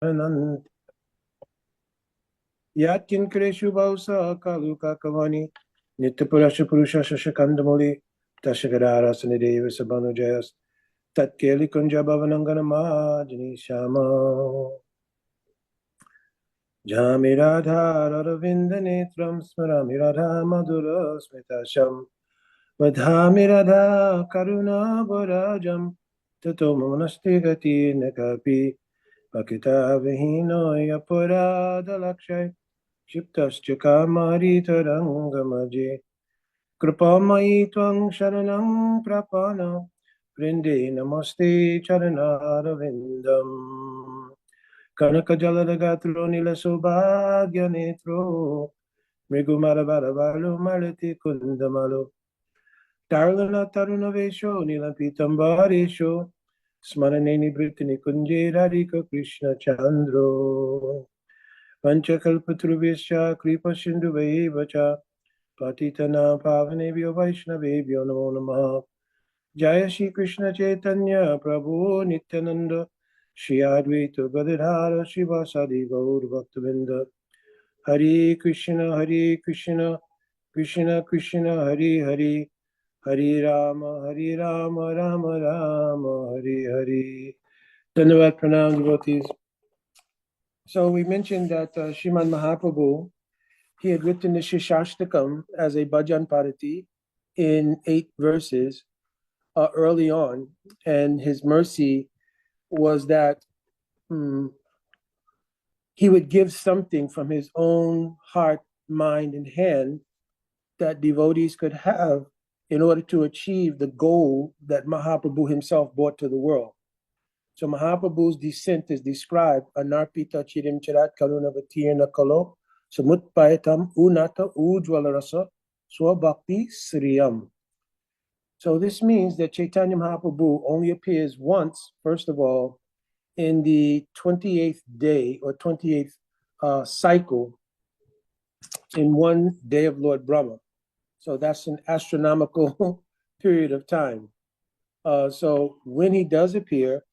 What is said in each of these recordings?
Anand Yatkin Kreshu Bausa Kaluka Kavani Nitapurasha Purusha Shashakandamuli Tashagadara Sanideva Sabanu Jayas Tatkeli Kunja Bhavanangana Majani Shama Jamiradha Raravinda Netram Smaramiradha Madura Smitasham Vadhamiradha Karuna Varajam Tato Monasti Gati Nakapi Pakita Vihino Yapurada Lakshay Shiptascha Kamaritarangamage Kripamayi Twang Sharanam Prapana Vrinde Namaste Charanaravidam Kanaka Jaladagatro Nila Sobhagya Netro Mrigumarabarabalu Malati Kundamalu Darlana Taruna Vesho Nilampitambaresho Smaraneni Britini Kunjerarika Krishna Chandro Panchakalpatrubhyascha Kripa Sindhuvacha Patitana Pavanebhyo Vaishnavebhyo Namo Namaha Jaya Shri Krishna Chaitanya Prabhu Nityananda Shri Advaita Gadadhara Shivasadi Gaur Bhaktavinda Hare Krishna Krishna Krishna Hare Hare Hare Rama Rama Rama Hare Hare. Dhanyavad Pranam devotees. So we mentioned that Sriman Mahaprabhu, he had written the Siksastakam as a bhajan parati in 8 verses early on, and his mercy was that he would give something from his own heart, mind, and hand that devotees could have in order to achieve the goal that Mahaprabhu himself brought to the world. So Mahaprabhu's descent is described, Anarpita Chirim Charat Karunavatirna Kalo, Samutpayatam Unata Ujwalarasa Swabhakti Sriyam. So this means that Chaitanya Mahaprabhu only appears once, first of all, in the 28th day or 28th cycle in one day of Lord Brahma. So that's an astronomical period of time. So when he does appear,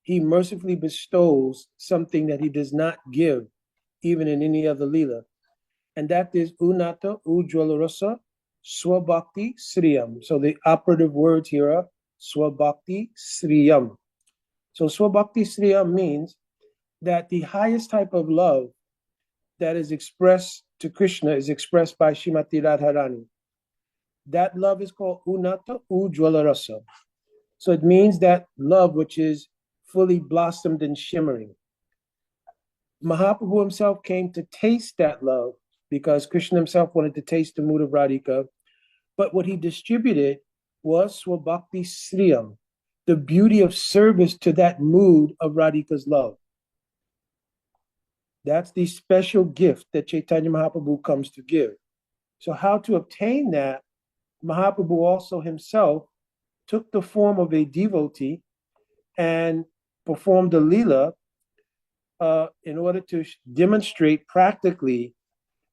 he mercifully bestows something that he does not give even in any other lila. And that is Unata Ujwalarasa Swabhakti Sriyam. So the operative words here are Swabhakti Sriyam. So Swabhakti Sriyam means that the highest type of love that is expressed to Krishna is expressed by Srimati Radharani. That love is called Unata Ujwalarasa. So it means that love which is fully blossomed and shimmering. Mahaprabhu himself came to taste that love because Krishna himself wanted to taste the mood of Radhika. But what he distributed was Swabhakti Sriyam, the beauty of service to that mood of Radhika's love. That's the special gift that Chaitanya Mahaprabhu comes to give. So how to obtain that? Mahaprabhu also himself took the form of a devotee and performed a lila in order to demonstrate practically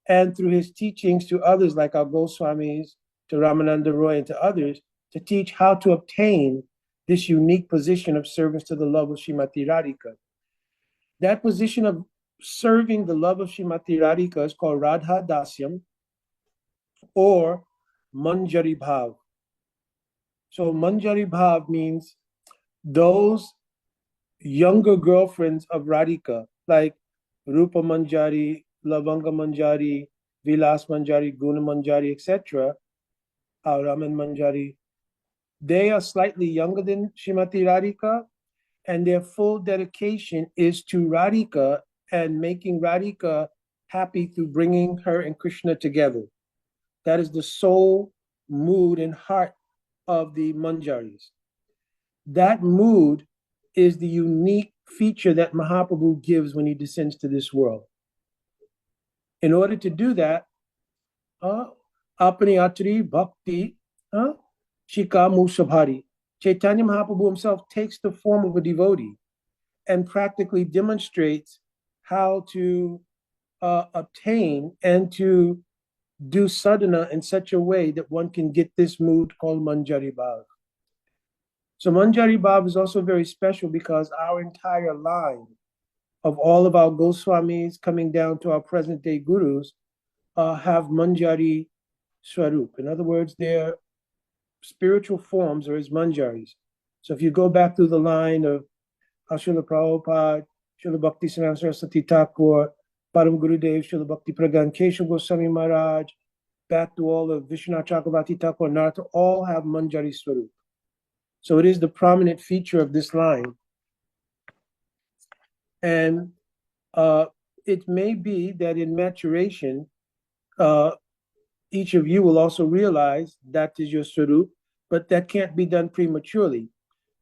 and through his teachings to others like our Goswamis, to Ramananda Roy and to others, to teach how to obtain this unique position of service to the love of Srimati Radhika. That position of serving the love of Srimati Radhika is called Radha Dasyam or Manjari Bhav. So Manjari Bhav means those younger girlfriends of Radhika, like Rupa Manjari, Lavanga Manjari, Vilas Manjari, Guna Manjari, etc., Raman Manjari, they are slightly younger than Srimati Radhika, and their full dedication is to Radhika and making Radhika happy through bringing her and Krishna together. That is the soul, mood, and heart of the Manjaris. That mood is the unique feature that Mahaprabhu gives when he descends to this world. In order to do that, Apani Atri Bhakti Shika Musabhari, Chaitanya Mahaprabhu himself takes the form of a devotee and practically demonstrates how to obtain and to do sadhana in such a way that one can get this mood called Manjari Bhav. So Manjari Bhav is also very special because our entire line of all of our Goswamis coming down to our present day gurus have Manjari Swarup. In other words, their spiritual forms are as Manjaris. So if you go back through the line of Srila Prabhupada, Srila Bhakti Siddhanta Saraswati Thakur, Param Gurudev, Srila Bhakti Pragan Keshav Goswami Maharaj, back to all of Vishwanath Chakravarti Thakur, Narada, all have Manjari Swarup. So it is the prominent feature of this line. And it may be that in maturation, each of you will also realize that is your Swarup, but that can't be done prematurely.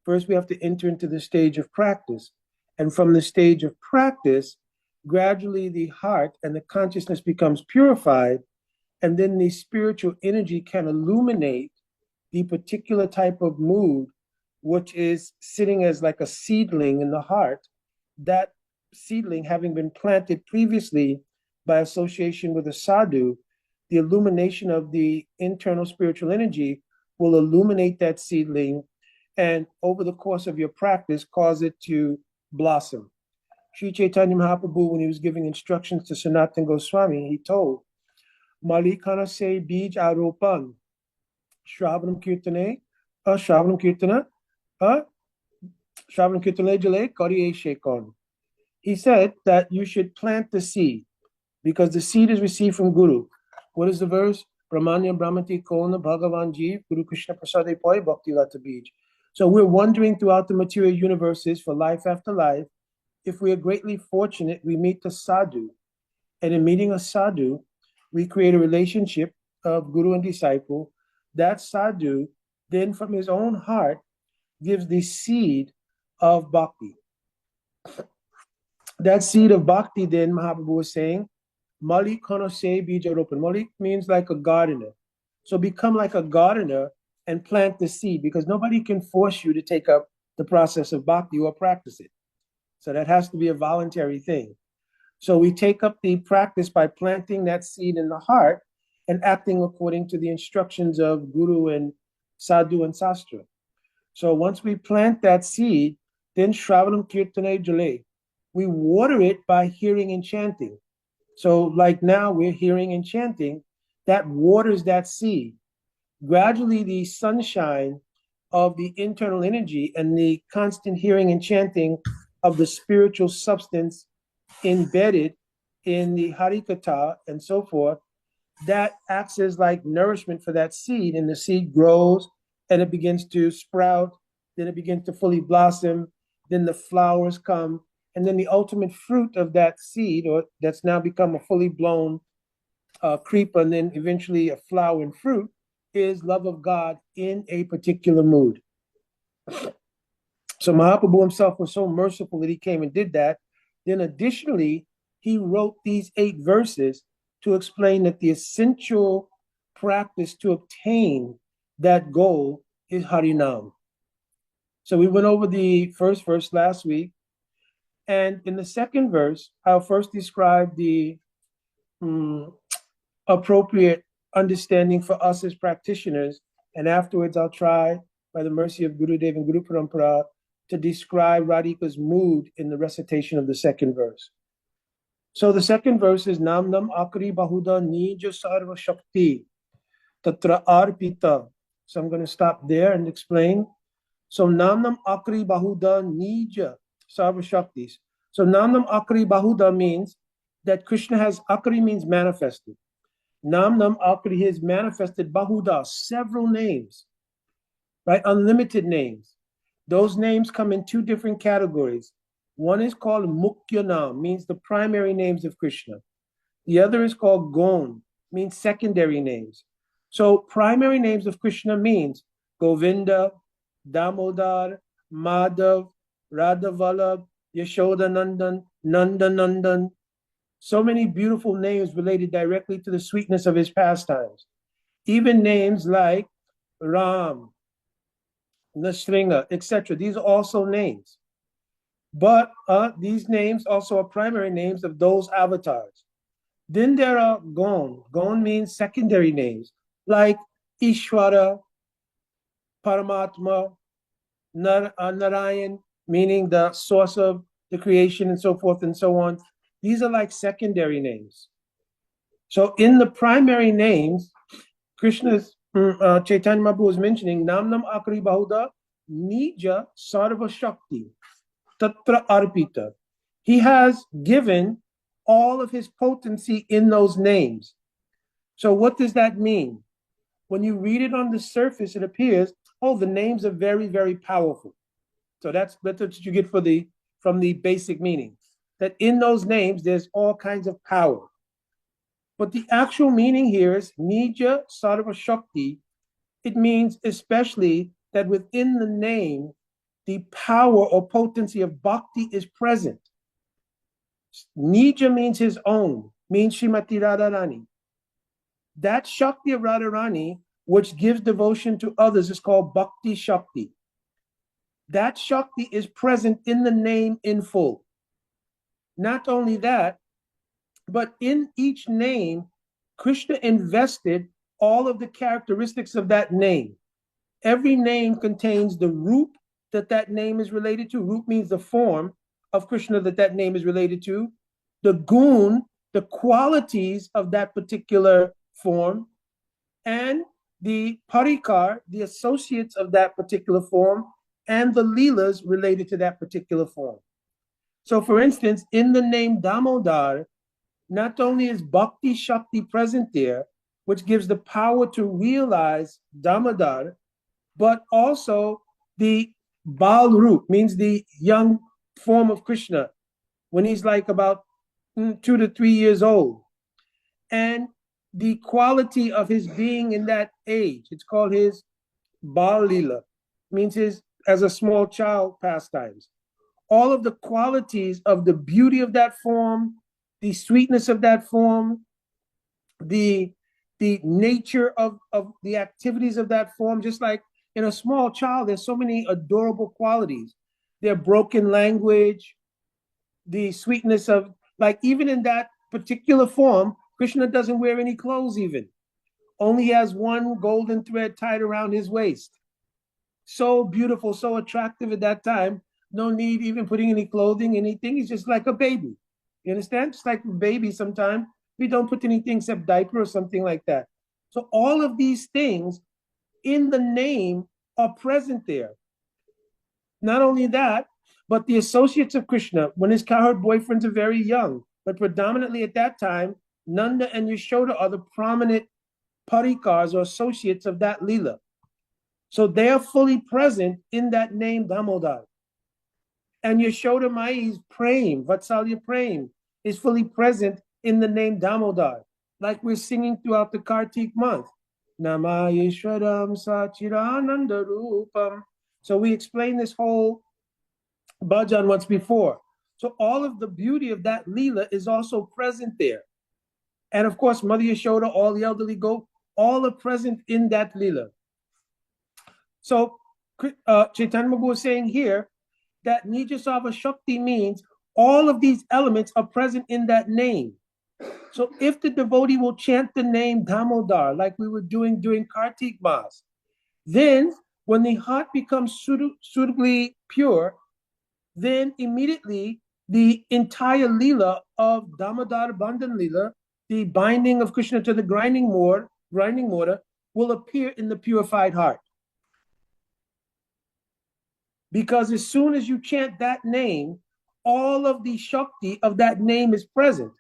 First, we have to enter into the stage of practice. And from the stage of practice, gradually the heart and the consciousness becomes purified, and then the spiritual energy can illuminate the particular type of mood, which is sitting as like a seedling in the heart. That seedling having been planted previously by association with a sadhu, the illumination of the internal spiritual energy will illuminate that seedling, and over the course of your practice, cause it to blossom. Sri Chaitanya Mahaprabhu, when he was giving instructions to Sanatana Goswami, he told, Malikana se bij aropan, Shravanam Kirtane, Shravanam Kirtana, Shravanam Kirtane Jale, Kariye Shekon. He said that you should plant the seed, because the seed is received from Guru. What is the verse? Brahmanya Brahmati Kona Bhagavan Jeev, Guru Krishna Prasade Poi Bhakti Lata Bij. So we're wandering throughout the material universes for life after life. If we are greatly fortunate, we meet the sadhu. And in meeting a sadhu, we create a relationship of guru and disciple. That sadhu then from his own heart gives the seed of bhakti. That seed of bhakti then, Mahaprabhu was saying, Malik Kanose Bijaropan. Malik means like a gardener. So become like a gardener and plant the seed, because nobody can force you to take up the process of bhakti or practice it. So that has to be a voluntary thing. So we take up the practice by planting that seed in the heart and acting according to the instructions of Guru and Sadhu and Sastra. So once we plant that seed, then Shravanam Kirtane Jale, we water it by hearing and chanting. So like now we're hearing and chanting, that waters that seed. Gradually the sunshine of the internal energy and the constant hearing and chanting of the spiritual substance embedded in the Harikatha and so forth, that acts as like nourishment for that seed, and the seed grows and it begins to sprout, then it begins to fully blossom, then the flowers come, and then the ultimate fruit of that seed, or that's now become a fully blown creeper, and then eventually a flower and fruit, is love of God in a particular mood. So Mahaprabhu himself was so merciful that he came and did that. Then additionally, he wrote these 8 verses to explain that the essential practice to obtain that goal is Harinam. So we went over the first verse last week. And in the second verse, I'll first describe the appropriate understanding for us as practitioners. And afterwards, I'll try, by the mercy of Gurudev and Guru Parampara, to describe Radhika's mood in the recitation of the second verse. So the second verse is Nam Nam Akri Bahuda Nija Sarva Shakti Tatra Arpita. So I'm going to stop there and explain. So Nam Nam Akri Bahuda Nija Sarva Shaktis. So Nam Nam Akri Bahuda means that Krishna has, Akri means manifested. Nam Nam Akri, he has manifested Bahuda, several names, right? Unlimited names. Those names come in 2 different categories. One is called Mukhya Nam, means the primary names of Krishna. The other is called Gon, means secondary names. So primary names of Krishna means Govinda, Damodar, Madhav, Radhavallabh, Yashodanandan, Nandanandan. So many beautiful names related directly to the sweetness of his pastimes. Even names like Ram, Nrsinga, etc. These are also names. But these names also are primary names of those avatars. Then there are Gon. Gon means secondary names, like Ishvara, Paramatma, Narayan, meaning the source of the creation and so forth and so on. These are like secondary names. So in the primary names, Krishna's Chaitanya Mahaprabhu was mentioning Namnam Akari Bahuda Nija Sarva Shakti Tatra Arpita. He has given all of his potency in those names. So what does that mean? When you read it on the surface, it appears, oh, the names are very, very powerful. So that's what you get from the basic meaning. That in those names, there's all kinds of power. But the actual meaning here is Nija Sarva Shakti. It means especially that within the name, the power or potency of bhakti is present. Nija means his own, means Srimati Radharani. That Shakti of Radharani, which gives devotion to others, is called Bhakti Shakti. That Shakti is present in the name in full. Not only that, but in each name, Krishna invested all of the characteristics of that name. Every name contains the root that name is related to. Root means the form of Krishna that name is related to. The gun, the qualities of that particular form, and the parikar, the associates of that particular form, and the leelas related to that particular form. So for instance, in the name Damodar, not only is Bhakti Shakti present there, which gives the power to realize Damodar, but also the Bal Roop, means the young form of Krishna, when he's like about 2 to 3 years old. And the quality of his being in that age, it's called his Bal Lila, means his as a small child pastimes. All of the qualities of the beauty of that form, the sweetness of that form, the nature of the activities of that form, just like in a small child, there's so many adorable qualities. Their broken language, the sweetness of, like even in that particular form, Krishna doesn't wear any clothes even. Only has one golden thread tied around his waist. So beautiful, so attractive at that time. No need even putting any clothing, anything. He's just like a baby. You understand? Just like a baby sometimes. We don't put anything except diaper or something like that. So all of these things in the name are present there. Not only that, but the associates of Krishna, when his cowherd boyfriends are very young, but predominantly at that time, Nanda and Yashoda are the prominent parikars or associates of that Leela. So they are fully present in that name Damodar. And Yashoda Mai's Prem, Vatsalya Prem, is fully present in the name Damodar, like we're singing throughout the Kartik month. Namayeshwaram Sachirananda Rupam. So we explained this whole bhajan once before. So all of the beauty of that Leela is also present there. And of course, Mother Yashoda, all the elderly goat, all are present in that Leela. So Chaitanya Mahaprabhu was saying here that Nijasava Shakti means all of these elements are present in that name. So if the devotee will chant the name Damodar, like we were doing during Kartik Mas, then when the heart becomes suitably pure, then immediately the entire Leela of Damodar Bandhan Leela, the binding of Krishna to the grinding mortar, will appear in the purified heart. Because as soon as you chant that name, all of the Shakti of that name is present.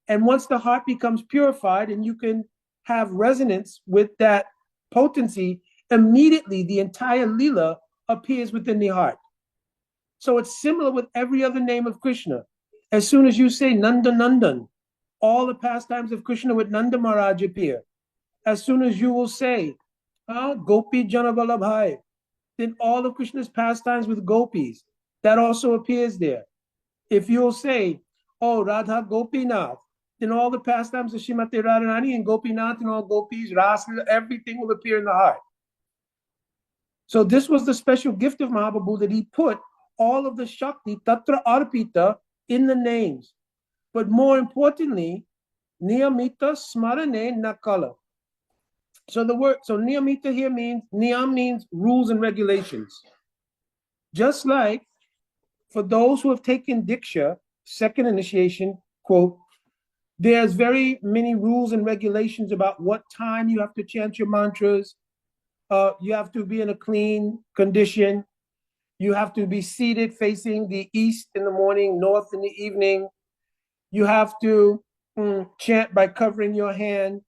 And once the heart becomes purified and you can have resonance with that potency, immediately the entire Leela appears within the heart. So it's similar with every other name of Krishna. As soon as you say Nanda Nandan, all the pastimes of Krishna with Nanda Maharaj appear. As soon as you will say Gopi Janavalabhai, then all of Krishna's pastimes with gopis, that also appears there. If you'll say, oh, Radha Gopinath, then all the pastimes of Srimati Radharani and Gopinath and all gopis, Rasa, everything will appear in the heart. So this was the special gift of Mahaprabhu, that he put all of the Shakti, Tatra Arpita, in the names. But more importantly, Niyamita Smarane Nakala. So the word, so Niyamita here means, Niyam means rules and regulations. Just like For those who have taken Diksha, second initiation, quote, there's very many rules and regulations about what time you have to chant your mantras. You have to be in a clean condition. You have to be seated facing the east in the morning, north in the evening. You have to chant by covering your hand,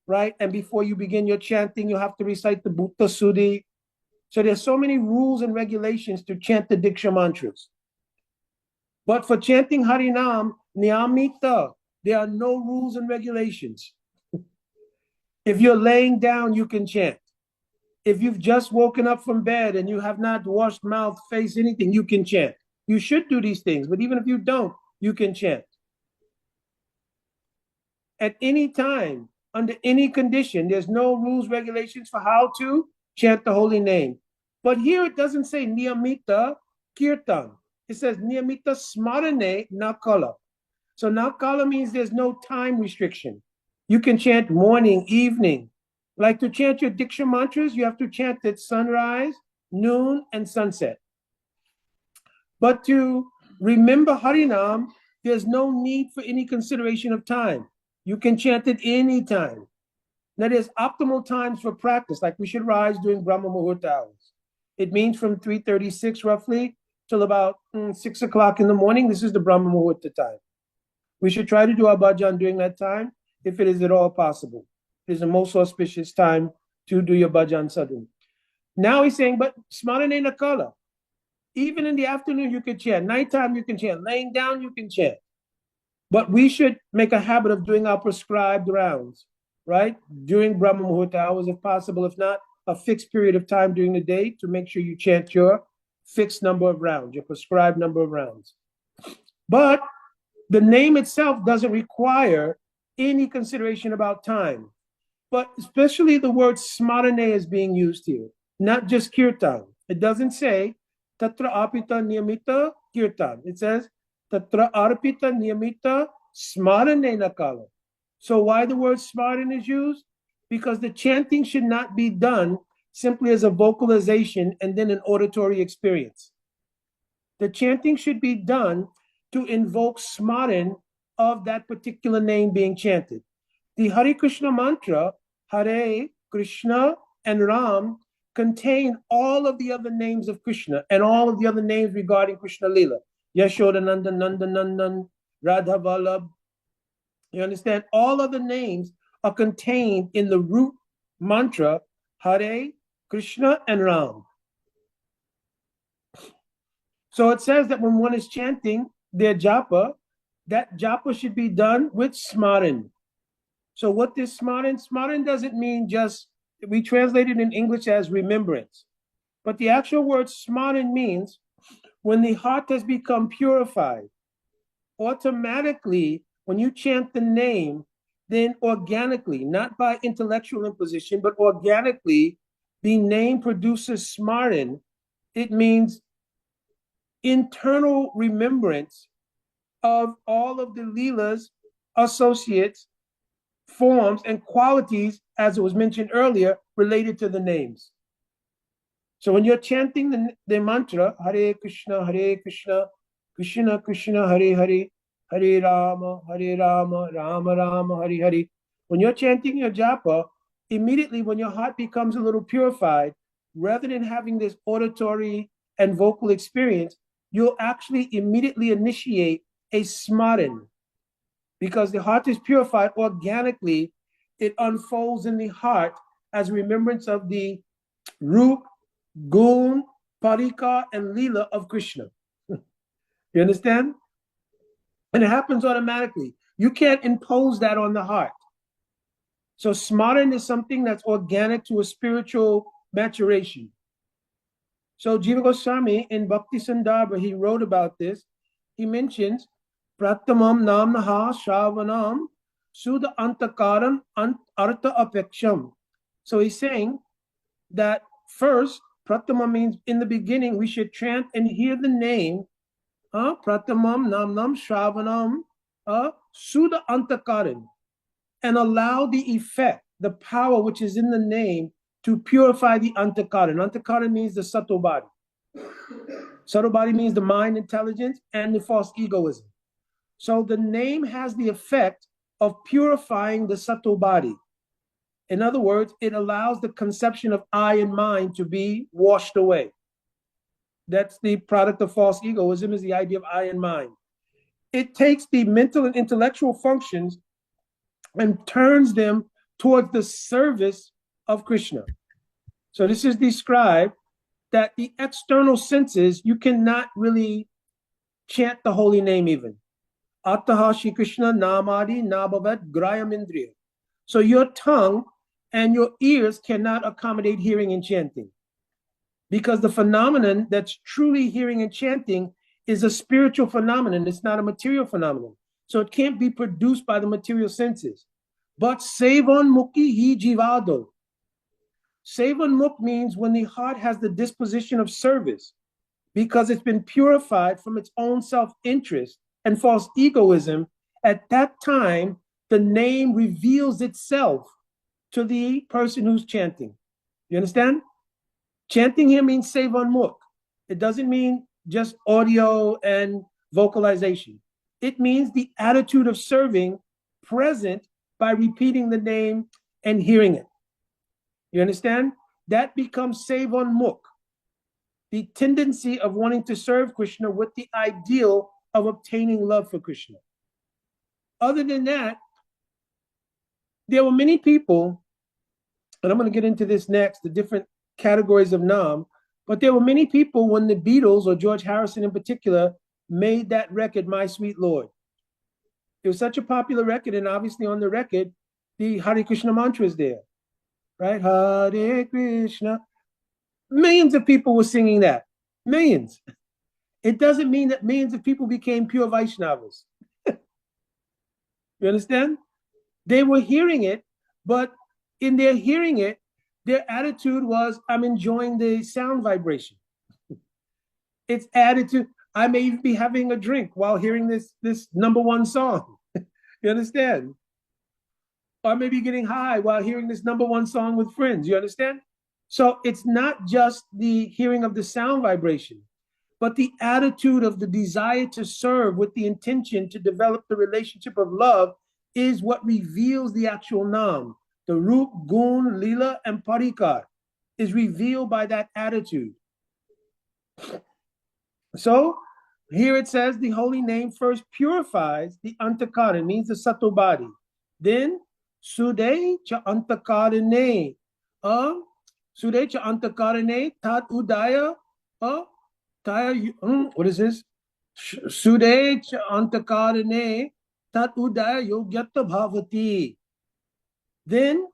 right? And before you begin your chanting, you have to recite the Bhutta Suddhi. So there's so many rules and regulations to chant the Diksha mantras. But for chanting Harinam, Niyamita, there are no rules and regulations. If you're laying down, you can chant. If you've just woken up from bed and you have not washed mouth, face, anything, you can chant. You should do these things, but even if you don't, you can chant. At any time, under any condition, there's no rules, regulations for how to chant the holy name. But here it doesn't say Niyamita Kirtan. It says Niyamita Smarane Nakala. So Nakala means there's no time restriction. You can chant morning, evening. Like to chant your Diksha mantras, you have to chant at sunrise, noon, and sunset. But to remember Harinam, there's no need for any consideration of time. You can chant it any time. Now, there's optimal times for practice, like we should rise during Brahma Muhurta hours. It means from 3:36 roughly till about 6 o'clock in the morning. This is the Brahma Muhurta time. We should try to do our bhajan during that time, if it is at all possible. It is the most auspicious time to do your bhajan sadhana. Now he's saying, but smarane nakala. Even in the afternoon, you can chant. Nighttime, you can chant. Laying down, you can chant. But we should make a habit of doing our prescribed rounds, right? During Brahma Muhurta hours, if possible. If not, a fixed period of time during the day to make sure you chant your fixed number of rounds, your prescribed number of rounds. But the name itself doesn't require any consideration about time. But especially the word smarane is being used here, not just kirtan. It doesn't say tatra arpita niyamita kirtan. It says tatra arpita niyamita smarane nakala. So why the word smaran is used? Because the chanting should not be done simply as a vocalization and then an auditory experience. The chanting should be done to invoke smaran of that particular name being chanted. The Hare Krishna mantra, Hare, Krishna, and Ram, contain all of the other names of Krishna and all of the other names regarding Krishna Lila. Yashodananda, Nandanandan, Radha Vallabh. You understand? All of the names are contained in the root mantra, Hare, Krishna, and Ram. So it says that when one is chanting their japa, that japa should be done with smaran. So what is smaran? Smaran doesn't mean just, we translate it in English as remembrance. But the actual word smaran means when the heart has become purified, automatically, when you chant the name, then organically, not by intellectual imposition, but organically, the name produces smaran. It means internal remembrance of all of the Leela's associates, forms, and qualities, as it was mentioned earlier, related to the names. So when you're chanting the mantra, Hare Krishna, Krishna Krishna, Hare Hare, Hare Rama, Rama Rama, Hare Hare. When you're chanting your japa, immediately when your heart becomes a little purified, rather than having this auditory and vocal experience, you'll actually immediately initiate a smaran. Because the heart is purified organically, it unfolds in the heart as remembrance of the Rup, Gun, Parika, and Leela of Krishna. You understand? And it happens automatically. You can't impose that on the heart. So smaran is something that's organic to a spiritual maturation. So Jiva Goswami in Bhakti Sandarbha, he wrote about this. He mentions Pratamam Namnaha Shravanam Sudha Antakaram Artha Apeksham. So he's saying that first, Pratama means in the beginning, we should chant and hear the name Pratamam Namnam Shravanam Sudha Antakaram, and allow the effect, the power which is in the name, to purify the Antakaran. Antakaran means the subtle body. Subtle body means the mind, intelligence, and the false egoism. So the name has the effect of purifying the subtle body. In other words, it allows the conception of I and mind to be washed away. That's the product of false egoism, is the idea of I and mind. It takes the mental and intellectual functions and turns them towards the service of Krishna. So this is described that the external senses, you cannot really chant the holy name even. Ataha Shri Krishna Namadi Nabhavat Grayam Indriya. So your tongue and your ears cannot accommodate hearing and chanting, because the phenomenon that's truly hearing and chanting is a spiritual phenomenon. It's not a material phenomenon. So it can't be produced by the material senses. But Sevan Mukhi hi jivado. Sevan Mukh means when the heart has the disposition of service, because it's been purified from its own self-interest and false egoism. At that time, the name reveals itself to the person who's chanting. You understand? Chanting here means Sevan Mukh. It doesn't mean just audio and vocalization. It means the attitude of serving present by repeating the name and hearing it. You understand? That becomes Sevan Mukh, the tendency of wanting to serve Krishna with the ideal of obtaining love for Krishna. Other than that, there were many people, and I'm going to get into this next, the different categories of Nam, but there were many people when the Beatles, or George Harrison in particular, made that record, My Sweet Lord. It was such a popular record, and obviously on the record, the Hare Krishna mantra is there, right? Hare Krishna. Millions of people were singing that. Millions. It doesn't mean that millions of people became pure Vaishnavas. You understand? They were hearing it, but in their hearing it, their attitude was, I'm enjoying the sound vibration. It's attitude. I may even be having a drink while hearing this number one song. You understand? Or maybe getting high while hearing this number one song with friends. You understand? So it's not just the hearing of the sound vibration, but the attitude of the desire to serve with the intention to develop the relationship of love is what reveals the actual Nam. The Roop, Gun, Lila, and Parikar is revealed by that attitude. So here it says the holy name first purifies the Antakara, means the subtle body. Then Sude cha Antakarane. Sude cha Antakarane tat udaya. What is this? Sude cha Antakarane tat udaya yogyata bhavati. Then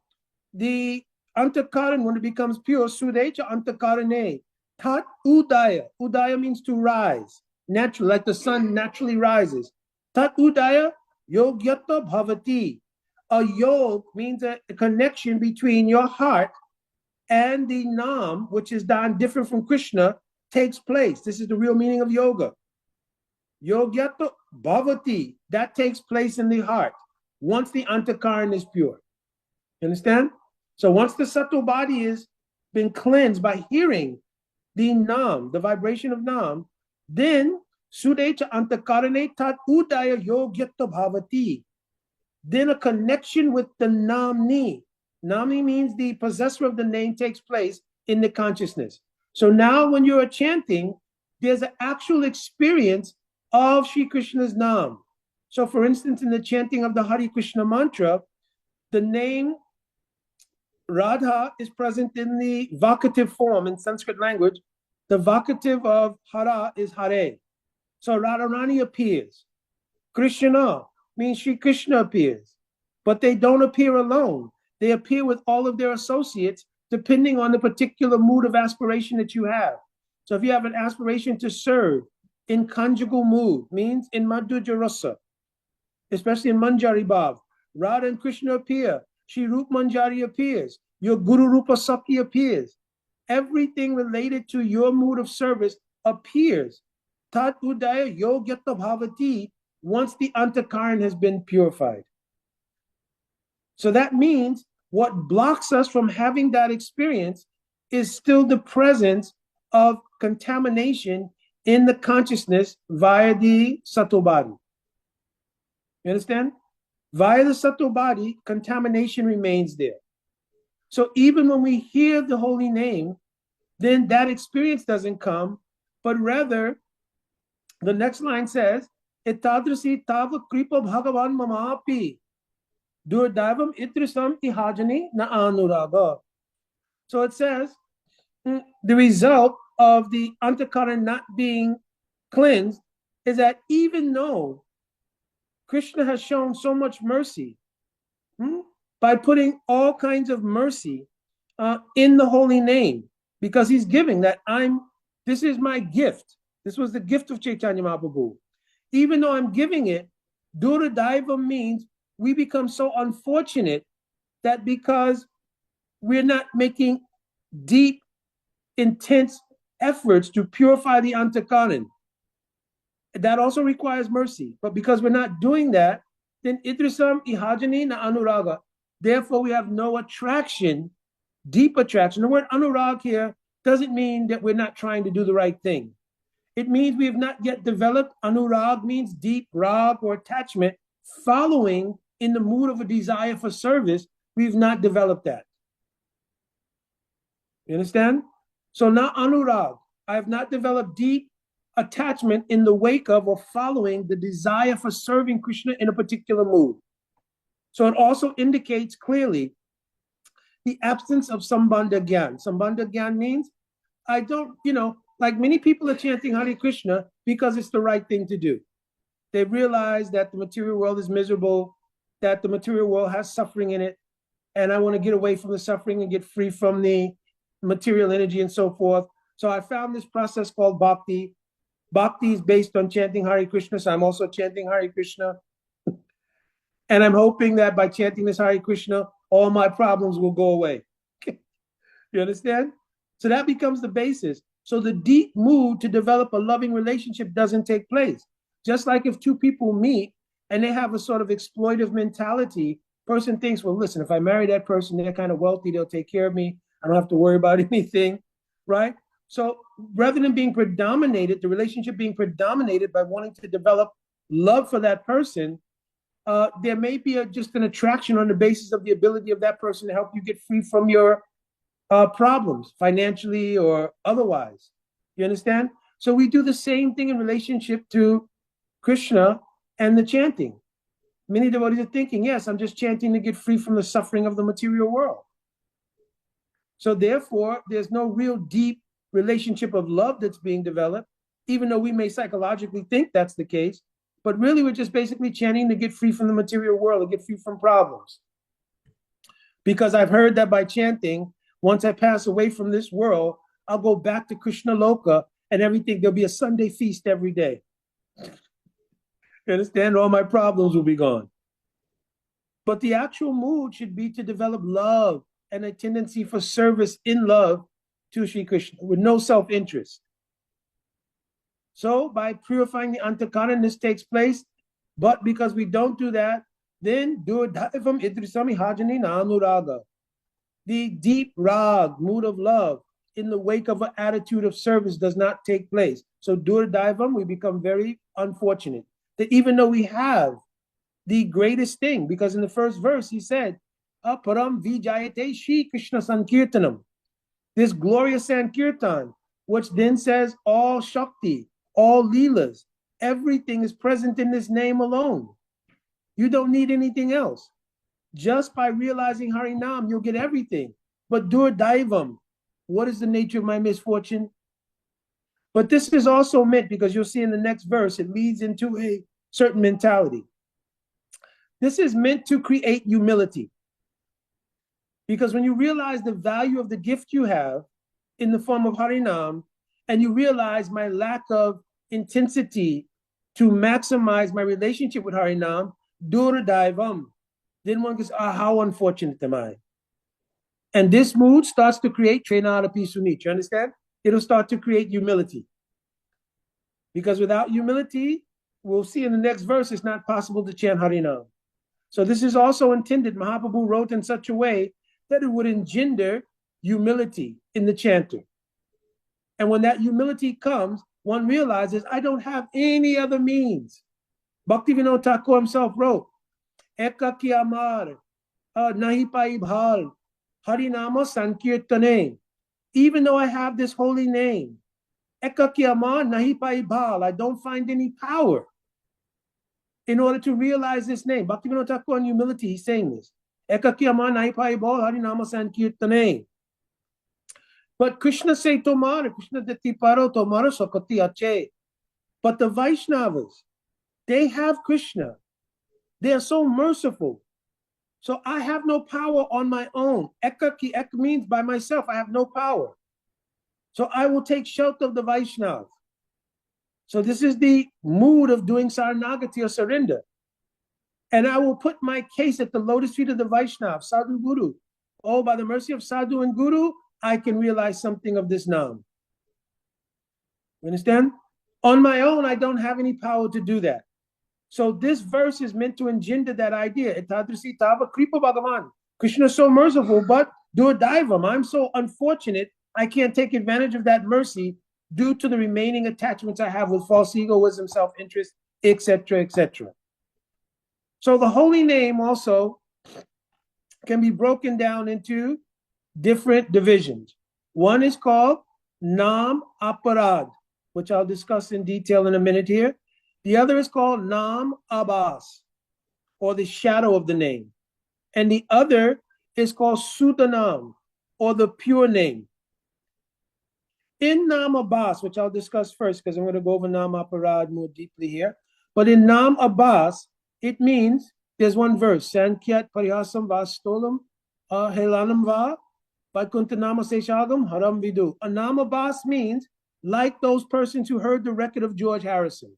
the Antakaran, when it becomes pure, Sudecha Antakarane, Tat Udaya. Udaya means to rise, natural, like the sun naturally rises. Tat Udaya, Yogyata Bhavati. A yog means a connection between your heart and the Nam, which is different from Krishna, takes place. This is the real meaning of yoga. Yogyata Bhavati, that takes place in the heart once the Antakaran is pure. You understand? So once the subtle body has been cleansed by hearing the Nam, the vibration of Nam, then Sudecha Antakarane Tat Udaya Yogyata Bhavati. Then a connection with the Namni. Namni means the possessor of the name takes place in the consciousness. So now when you are chanting, there's an actual experience of Sri Krishna's Nam. So for instance, in the chanting of the Hare Krishna mantra, the name Radha is present in the vocative form in Sanskrit language. The vocative of Hara is Hare. So Radharani appears. Krishna means Sri Krishna appears. But they don't appear alone. They appear with all of their associates, depending on the particular mood of aspiration that you have. So if you have an aspiration to serve in conjugal mood, means in Madhurya Rasa, especially in Manjari Bhav, Radha and Krishna appear. Shri Rup Manjari appears. Your Guru Rupa Sakhi appears. Everything related to your mood of service appears. Tat Udaya Yogyata Bhavati, once the Antakaran has been purified. So that means what blocks us from having that experience is still the presence of contamination in the consciousness via the subtle body. You understand? Via the subtle body, contamination remains there. So even when we hear the holy name, then that experience doesn't come, but rather the next line says, Etadrasi tava kripa bhagavan mamapi durdavam itrisam ihajani na anuraga. So it says, the result of the antakaran not being cleansed is that even though Krishna has shown so much mercy by putting all kinds of mercy in the holy name, because he's giving that this is my gift. This was the gift of Chaitanya Mahaprabhu. Even though I'm giving it, Duradaiva means we become so unfortunate that because we're not making deep, intense efforts to purify the antakaran, that also requires mercy. But because we're not doing that, then idrisam ihajani na anuraga. Therefore, we have no attraction, deep attraction. The word anurag here doesn't mean that we're not trying to do the right thing. It means we have not yet developed. Anurag means deep rag or attachment, following in the mood of a desire for service. We've not developed that. You understand? So now anurag, I have not developed deep attachment in the wake of or following the desire for serving Krishna in a particular mood. So it also indicates clearly the absence of sambandha gyan. Sambandha gyan means I don't, like many people are chanting Hare Krishna because it's the right thing to do. They realize that the material world is miserable, that the material world has suffering in it, and I want to get away from the suffering and get free from the material energy and so forth. So I found this process called bhakti. Bhakti is based on chanting Hare Krishna, so I'm also chanting Hare Krishna. And I'm hoping that by chanting this Hare Krishna, all my problems will go away. You understand? So that becomes the basis. So the deep mood to develop a loving relationship doesn't take place. Just like if two people meet and they have a sort of exploitive mentality, person thinks, well, listen, if I marry that person, they're kind of wealthy, they'll take care of me. I don't have to worry about anything, right? So rather than being predominated, the relationship being predominated by wanting to develop love for that person, there may be just an attraction on the basis of the ability of that person to help you get free from your problems, financially or otherwise. You understand? So we do the same thing in relationship to Krishna and the chanting. Many devotees are thinking, yes, I'm just chanting to get free from the suffering of the material world. So therefore, there's no real deep relationship of love that's being developed, even though we may psychologically think that's the case. But really, we're just basically chanting to get free from the material world, to get free from problems. Because I've heard that by chanting, once I pass away from this world, I'll go back to Krishna Loka and everything. There'll be a Sunday feast every day. You understand? All my problems will be gone. But the actual mood should be to develop love and a tendency for service in love to Sri Krishna with no self-interest. So by purifying the antakaran, this takes place. But because we don't do that, then durdavam idrisami hajani na anuraga. The deep rag, mood of love, in the wake of an attitude of service does not take place. So durdaivam, we become very unfortunate. That even though we have the greatest thing, because in the first verse he said, Aparam vijayate Shri Krishna Sankirtanam, this glorious Sankirtan, which then says all Shakti, all Leelas, everything is present in this name alone. You don't need anything else. Just by realizing Harinam, you'll get everything. But Durdaivam, what is the nature of my misfortune? But this is also meant, because you'll see in the next verse, it leads into a certain mentality. This is meant to create humility. Because when you realize the value of the gift you have in the form of Harinam, and you realize my lack of intensity to maximize my relationship with Harinam, Durdaivam, then one goes, how unfortunate am I? And this mood starts to create Trenarapi Sunit. You understand? It'll start to create humility. Because without humility, we'll see in the next verse, it's not possible to chant Harinam. So this is also intended, Mahaprabhu wrote in such a way that it would engender humility in the chanter. And when that humility comes, one realizes I don't have any other means. Bhaktivinoda Thakur himself wrote, Eka ki amar, nahi pai bhal, harinama sankirtane. Even though I have this holy name, Eka ki amar, nahi pai bhal, I don't find any power in order to realize this name. Bhaktivinoda Thakur in humility, he's saying this. Eka ki amar, nahi pai bhal, harinama sankirtane. But Krishna say tomar, Krishna deti paro tomar sakati ache. But the Vaishnavas, they have Krishna. They are so merciful. So I have no power on my own. Eka ki ek means by myself, I have no power. So I will take shelter of the Vaishnava. So this is the mood of doing Saranagati or surrender. And I will put my case at the lotus feet of the Vaishnava, Sadhu Guru. Oh, by the mercy of Sadhu and Guru, I can realize something of this Nam. You understand? On my own, I don't have any power to do that. So this verse is meant to engender that idea. Etadrisi tava kripa bhagavan. Krishna is so merciful, but durdivam, I'm so unfortunate, I can't take advantage of that mercy due to the remaining attachments I have with false egoism, self-interest, etc., etc. So the holy name also can be broken down into different divisions. One is called Nam Aparad, which I'll discuss in detail in a minute here. The other is called Nam Abbas, or the shadow of the name. And the other is called Sudanam, or the pure name. In Nam Abbas, which I'll discuss first, because I'm going to go over Nam Aparad more deeply here. But in Nam Abbas, it means, there's one verse, Sankyat Parihasam Vastolam Helanam Va, Vakuntanama Seshagam Haram Vidu. A Nam Abbas means, like those persons who heard the record of George Harrison.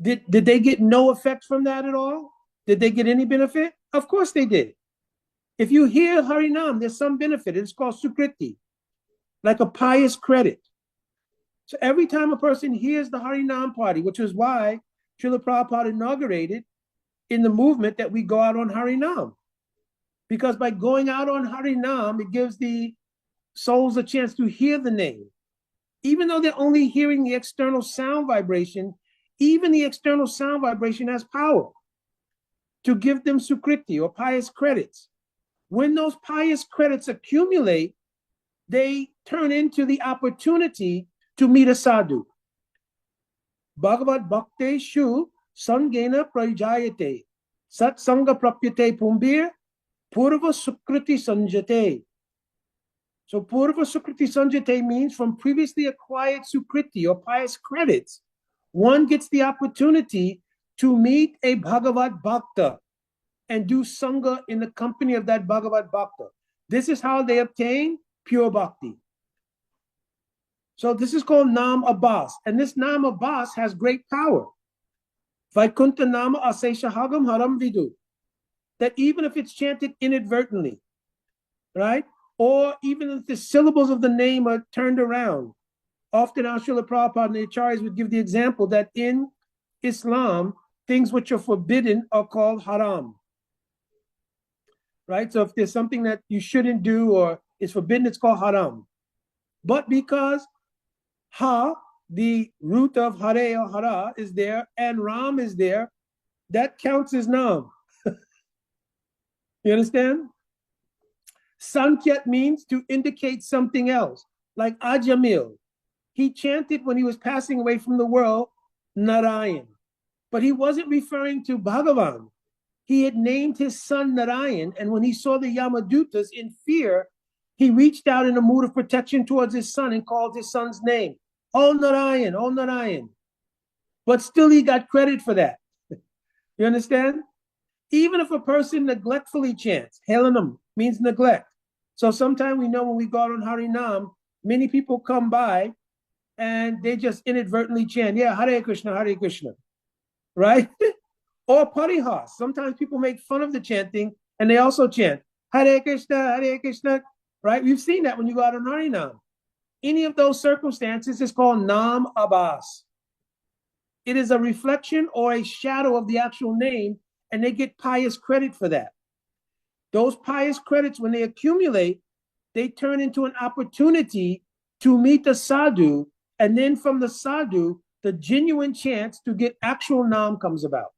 Did they get no effect from that at all? Did they get any benefit? Of course they did. If you hear Harinam, there's some benefit. It's called Sukriti, like a pious credit. So every time a person hears the Harinam party, which is why Srila Prabhupada inaugurated in the movement that we go out on Harinam. Because by going out on Harinam, it gives the souls a chance to hear the name. Even though they're only hearing the external sound vibration, even the external sound vibration has power to give them sukriti or pious credits. When those pious credits accumulate, they turn into the opportunity to meet a sadhu. Bhagavad Bhakte Shu Sangena Prajayate Sat Sangha Prapyate Pumbir Purva Sukriti Sanjate. So Purva Sukriti Sanjate means from previously acquired sukriti or pious credits, one gets the opportunity to meet a Bhagavad Bhakta and do Sangha in the company of that Bhagavad Bhakta. This is how they obtain pure bhakti. So this is called Nam Abbas. And this Nam Abbas has great power. Vaikuntha Nama Aseshahagam Haram Vidu. That even if it's chanted inadvertently, right? Or even if the syllables of the name are turned around. Often our Srila Prabhupada and the Acharyas would give the example that in Islam, things which are forbidden are called haram. Right? So if there's something that you shouldn't do or is forbidden, it's called haram. But because ha, the root of hare or hara is there, and ram is there, that counts as nam. You understand? Sankyat means to indicate something else, like Ajamil. He chanted when he was passing away from the world, Narayan. But he wasn't referring to Bhagavan. He had named his son Narayan, and when he saw the Yamadutas in fear, he reached out in a mood of protection towards his son and called his son's name. Oh Narayan, oh Narayan. But still he got credit for that. You understand? Even if a person neglectfully chants, Helanam means neglect. So sometimes we know when we go out on Harinam, many people come by and they just inadvertently chant, yeah, Hare Krishna, right? Or parihas. Sometimes people make fun of the chanting and they also chant, Hare Krishna, right? We've seen that when you go out on Harinam. Any of those circumstances is called Nam Abbas. It is a reflection or a shadow of the actual name, and they get pious credit for that. Those pious credits, when they accumulate, they turn into an opportunity to meet the sadhu And then from the sadhu, the genuine chance to get actual nam comes about.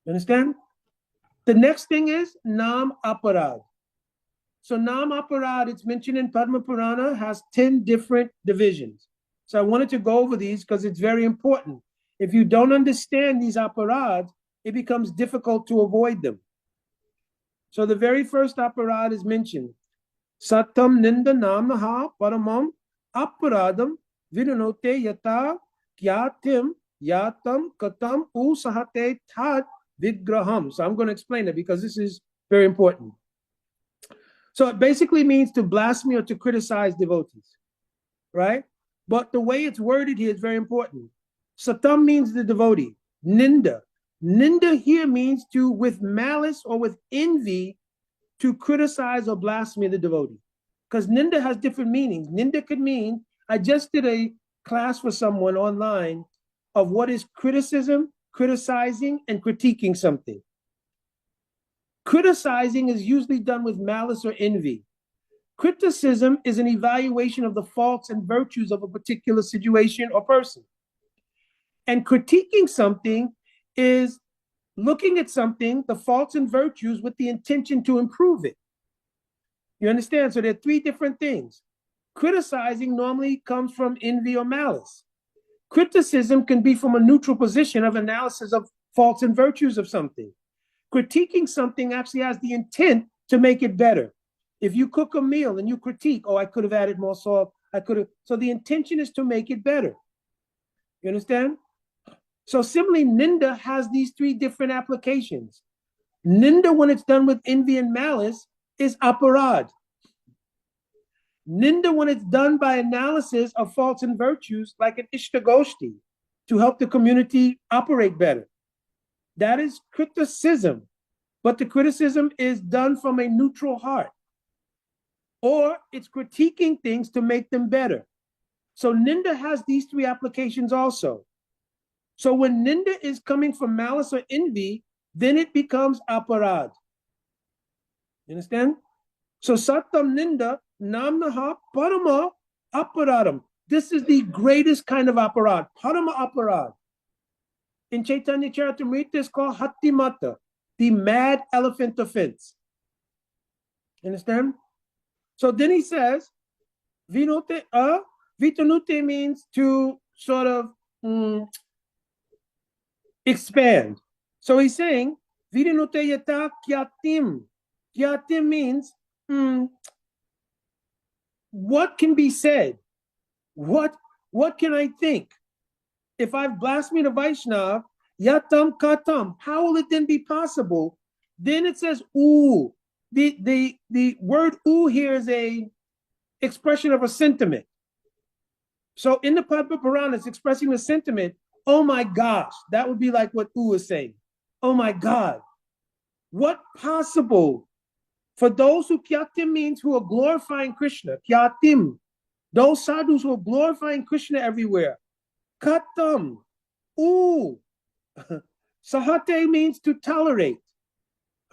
You understand? The next thing is nam aparad. So nam aparad, it's mentioned in Padma Purana, has 10 different divisions. So I wanted to go over these because it's very important. If you don't understand these aparads, it becomes difficult to avoid them. So the very first aparad is mentioned. Satam ninda namaha paramam aparadam vidanote yata kyatim yatam katam usahate tad vigraham. So I'm going to explain it because this is very important. So it basically means to blaspheme or to criticize devotees, right? But the way it's worded here is very important. Satam means the devotee. Ninda. Ninda here means to, with malice or with envy, to criticize or blaspheme the devotee. Because ninda has different meanings. Ninda could mean, I just did a class for someone online of what is criticism, criticizing, and critiquing something. Criticizing is usually done with malice or envy. Criticism is an evaluation of the faults and virtues of a particular situation or person. And critiquing something is looking at something, the faults and virtues, with the intention to improve it. You understand? So there are three different things. Criticizing normally comes from envy or malice. Criticism can be from a neutral position of analysis of faults and virtues of something. Critiquing something actually has the intent to make it better. If you cook a meal and you critique, oh, I could have added more salt, I could have. So the intention is to make it better. You understand? So similarly, ninda has these three different applications. Ninda, when it's done with envy and malice, is aparad. Ninda, when it's done by analysis of faults and virtues, like an ishtagoshti, to help the community operate better. That is criticism, but the criticism is done from a neutral heart. Or it's critiquing things to make them better. So ninda has these three applications also. So when ninda is coming from malice or envy, then it becomes aparad. You understand? So satam ninda namnaha parama aparadam. This is the greatest kind of aparad, parama aparad. In Chaitanya Charitamrita, it's called Hattimata, the mad elephant offense. Understand? So then he says, Vinote, Vitanute means to sort of expand. So he's saying, Vidinote yata kyatim. Kyatim means what can be said? What can I think? If I've blasphemed a Vaishnav, yatam katam, how will it then be possible? Then it says ooh. The word ooh here is a expression of a sentiment. So in the Padma Purana, it's expressing the sentiment, oh my gosh, that would be like what ooh is saying. Oh my God. What possible for those who kyatim means who are glorifying Krishna, kyatim, those sadhus who are glorifying Krishna everywhere. Katam, ooh. Sahate means to tolerate.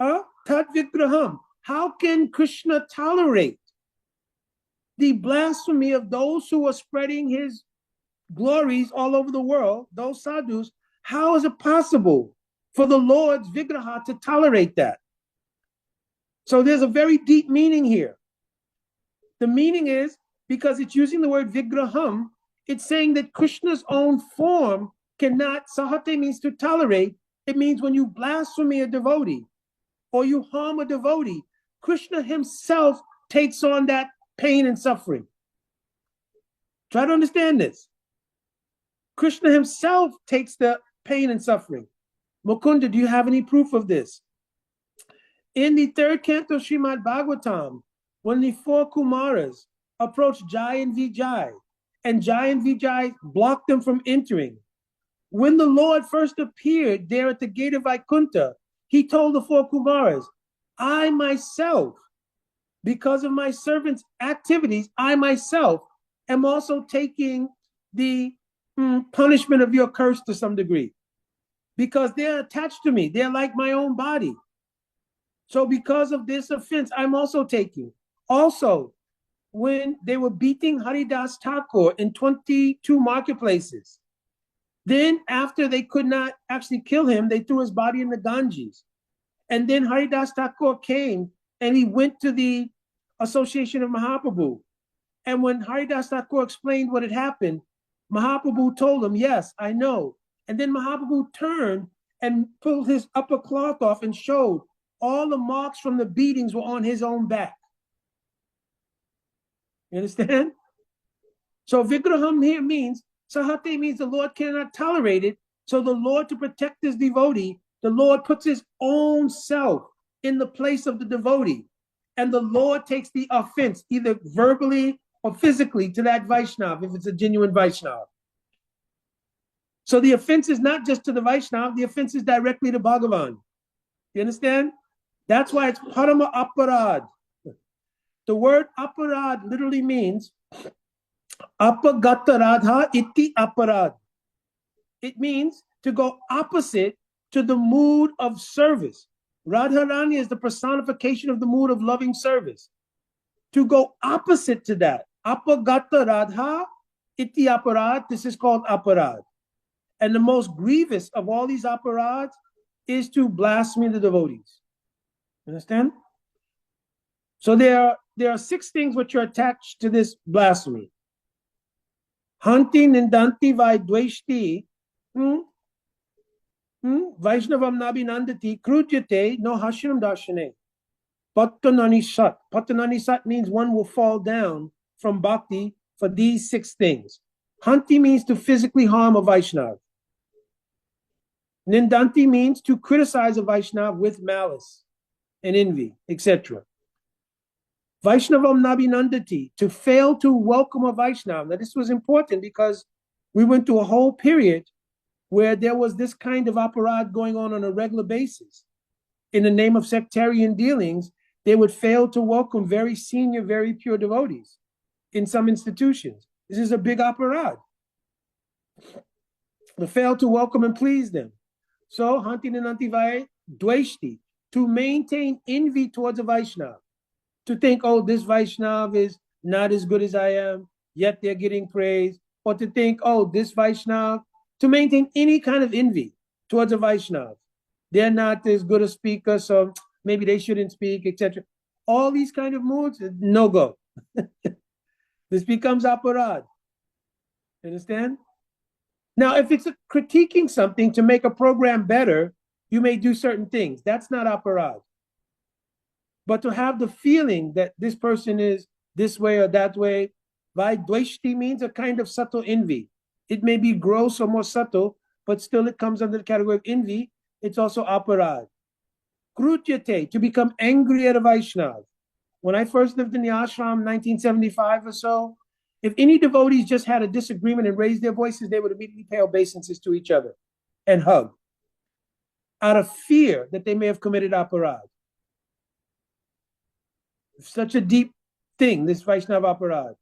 Tad vigraham. How can Krishna tolerate the blasphemy of those who are spreading his glories all over the world, those sadhus? How is it possible for the Lord's vigraha to tolerate that? So there's a very deep meaning here. The meaning is, because it's using the word vigraham, it's saying that Krishna's own form cannot, sahate means to tolerate. It means when you blaspheme a devotee or you harm a devotee, Krishna himself takes on that pain and suffering. Try to understand this. Krishna himself takes the pain and suffering. Mukunda, do you have any proof of this? In the third canto of Srimad Bhagavatam, when the four Kumaras approached Jai and Vijay, and Jai and Vijay blocked them from entering, when the Lord first appeared there at the gate of Vaikuntha, he told the four Kumaras, I myself, because of my servant's activities, I myself am also taking the punishment of your curse to some degree. Because they're attached to me. They're like my own body. So because of this offense, I'm also taking. Also, when they were beating Haridas Thakur in 22 marketplaces. Then after they could not actually kill him, they threw his body in the Ganges. And then Haridas Thakur came and he went to the Association of Mahaprabhu. And when Haridas Thakur explained what had happened, Mahaprabhu told him, yes, I know. And then Mahaprabhu turned and pulled his upper cloth off and showed all the marks from the beatings were on his own back. You understand? So Vigraham here means, Sahate means the Lord cannot tolerate it. So the Lord, to protect his devotee, the Lord puts his own self in the place of the devotee. And the Lord takes the offense, either verbally or physically, to that Vaishnav, if it's a genuine Vaishnav. So the offense is not just to the Vaishnav, the offense is directly to Bhagavan. You understand? That's why it's Parama Aparad. The word aparad literally means apagata radha iti aparad. It means to go opposite to the mood of service. Radharani is the personification of the mood of loving service. To go opposite to that, apagata radha iti aparad, this is called aparad. And the most grievous of all these aparads is to blaspheme the devotees. Understand? So there are 6 things which are attached to this blasphemy. Hanti nindanti vaidveshti, Vaishnavam nabhinandati krujyate no hashinam darshane. Pattanani sat. Pattanani sat means one will fall down from bhakti for these 6 things. Hanti means to physically harm a Vaishnav. Nindanti means to criticize a Vaishnav with malice and envy, etc. Vaishnavam nabhinandati, to fail to welcome a Vaishnav. Now, this was important because we went through a whole period where there was this kind of aparad going on a regular basis. In the name of sectarian dealings, they would fail to welcome very senior, very pure devotees in some institutions. This is a big aparad. They fail to welcome and please them. So, hanti nanti vai dveshti, to maintain envy towards a Vaishnav. To think, oh, this Vaishnav is not as good as I am, yet they're getting praise. Or to think, oh, this Vaishnav, to maintain any kind of envy towards a Vaishnav. They're not as good a speaker, so maybe they shouldn't speak, etc. All these kind of moods, no go. This becomes aparad. Understand? Now, if it's critiquing something to make a program better, you may do certain things. That's not aparad. But to have the feeling that this person is this way or that way, vaidveshti means a kind of subtle envy. It may be gross or more subtle, but still it comes under the category of envy. It's also aparad. Krutyate, to become angry at a Vaishnav. When I first lived in the ashram, 1975 or so, if any devotees just had a disagreement and raised their voices, they would immediately pay obeisances to each other and hug, out of fear that they may have committed aparad. Such a deep thing, this Vaishnava aparad.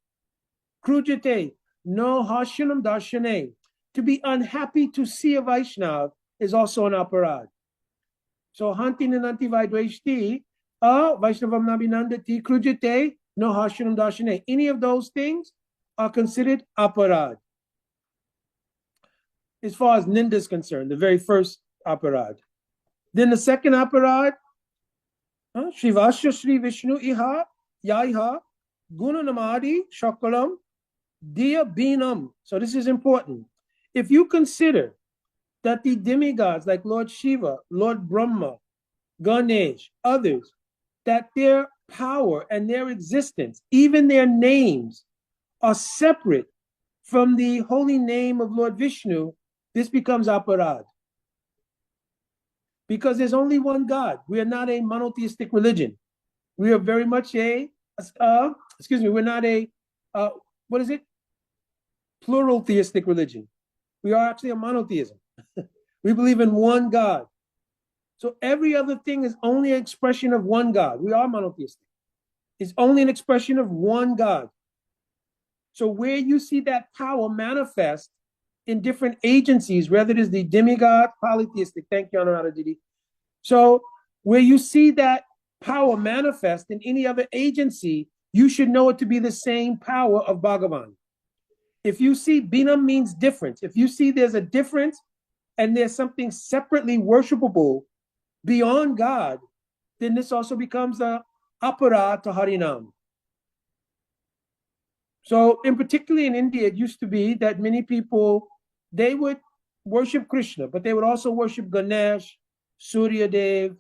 Krujate, no hashanam darshane. To be unhappy to see a Vaishnav is also an aparad. So, hanti nanti vaidveshti, Vaishnavam nabhinandati, krujate, no hashanam darshane. Any of those things are considered aparad. As far as ninda is concerned, the very first aparad. Then the second aparad, Shivasya Sri Vishnu Iha Yaiha Gunanamadi Shakalam Diya Binam. So this is important. If you consider that the demigods like Lord Shiva, Lord Brahma, Ganesh, others, that their power and their existence, even their names, are separate from the holy name of Lord Vishnu, this becomes aparad. Because there's only one God. We are not a monotheistic religion. We are very much we're not a, plural theistic religion. We are actually a monotheism. We believe in one God. So every other thing is only an expression of one God. We are monotheistic. It's only an expression of one God. So where you see that power manifest in different agencies, whether it is the demigod, polytheistic, thank you, Honorable Didi. So where you see that power manifest in any other agency, you should know it to be the same power of Bhagavan. If you see Binam means difference, if you see there's a difference and there's something separately worshipable beyond God, then this also becomes a apara to Harinam. So, in particularly in India, it used to be that many people, they would worship Krishna, but they would also worship Ganesh, Surya Dev,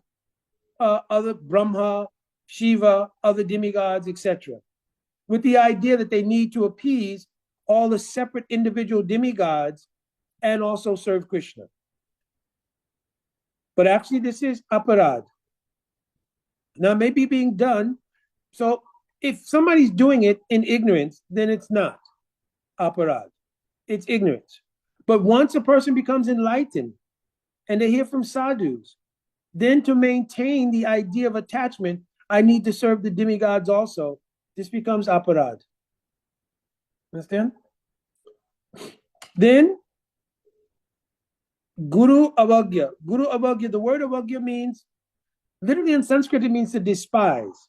other Brahma, Shiva, other demigods, etc., with the idea that they need to appease all the separate individual demigods and also serve Krishna. But actually, this is aparad. Now, maybe being done. So, if somebody's doing it in ignorance, then it's not aparad. It's ignorance. But once a person becomes enlightened and they hear from sadhus, then to maintain the idea of attachment, I need to serve the demigods also. This becomes aparad. Understand? Then, Guru Avagya. Guru Avagya, the word Avagya means, literally in Sanskrit, it means to despise.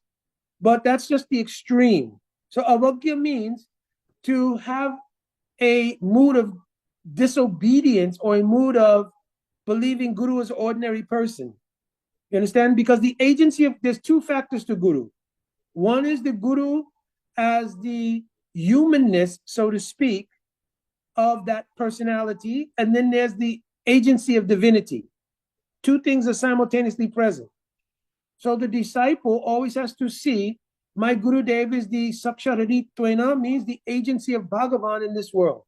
But that's just the extreme. So Avagya means to have a mood of disobedience or a mood of believing Guru is an ordinary person. You understand? Because the agency of, there's two factors to Guru. One is the Guru as the humanness, so to speak, of that personality, and then there's the agency of divinity. Two things are simultaneously present. So the disciple always has to see, my Guru Dev is the Saksharittvena, means the agency of Bhagavan in this world.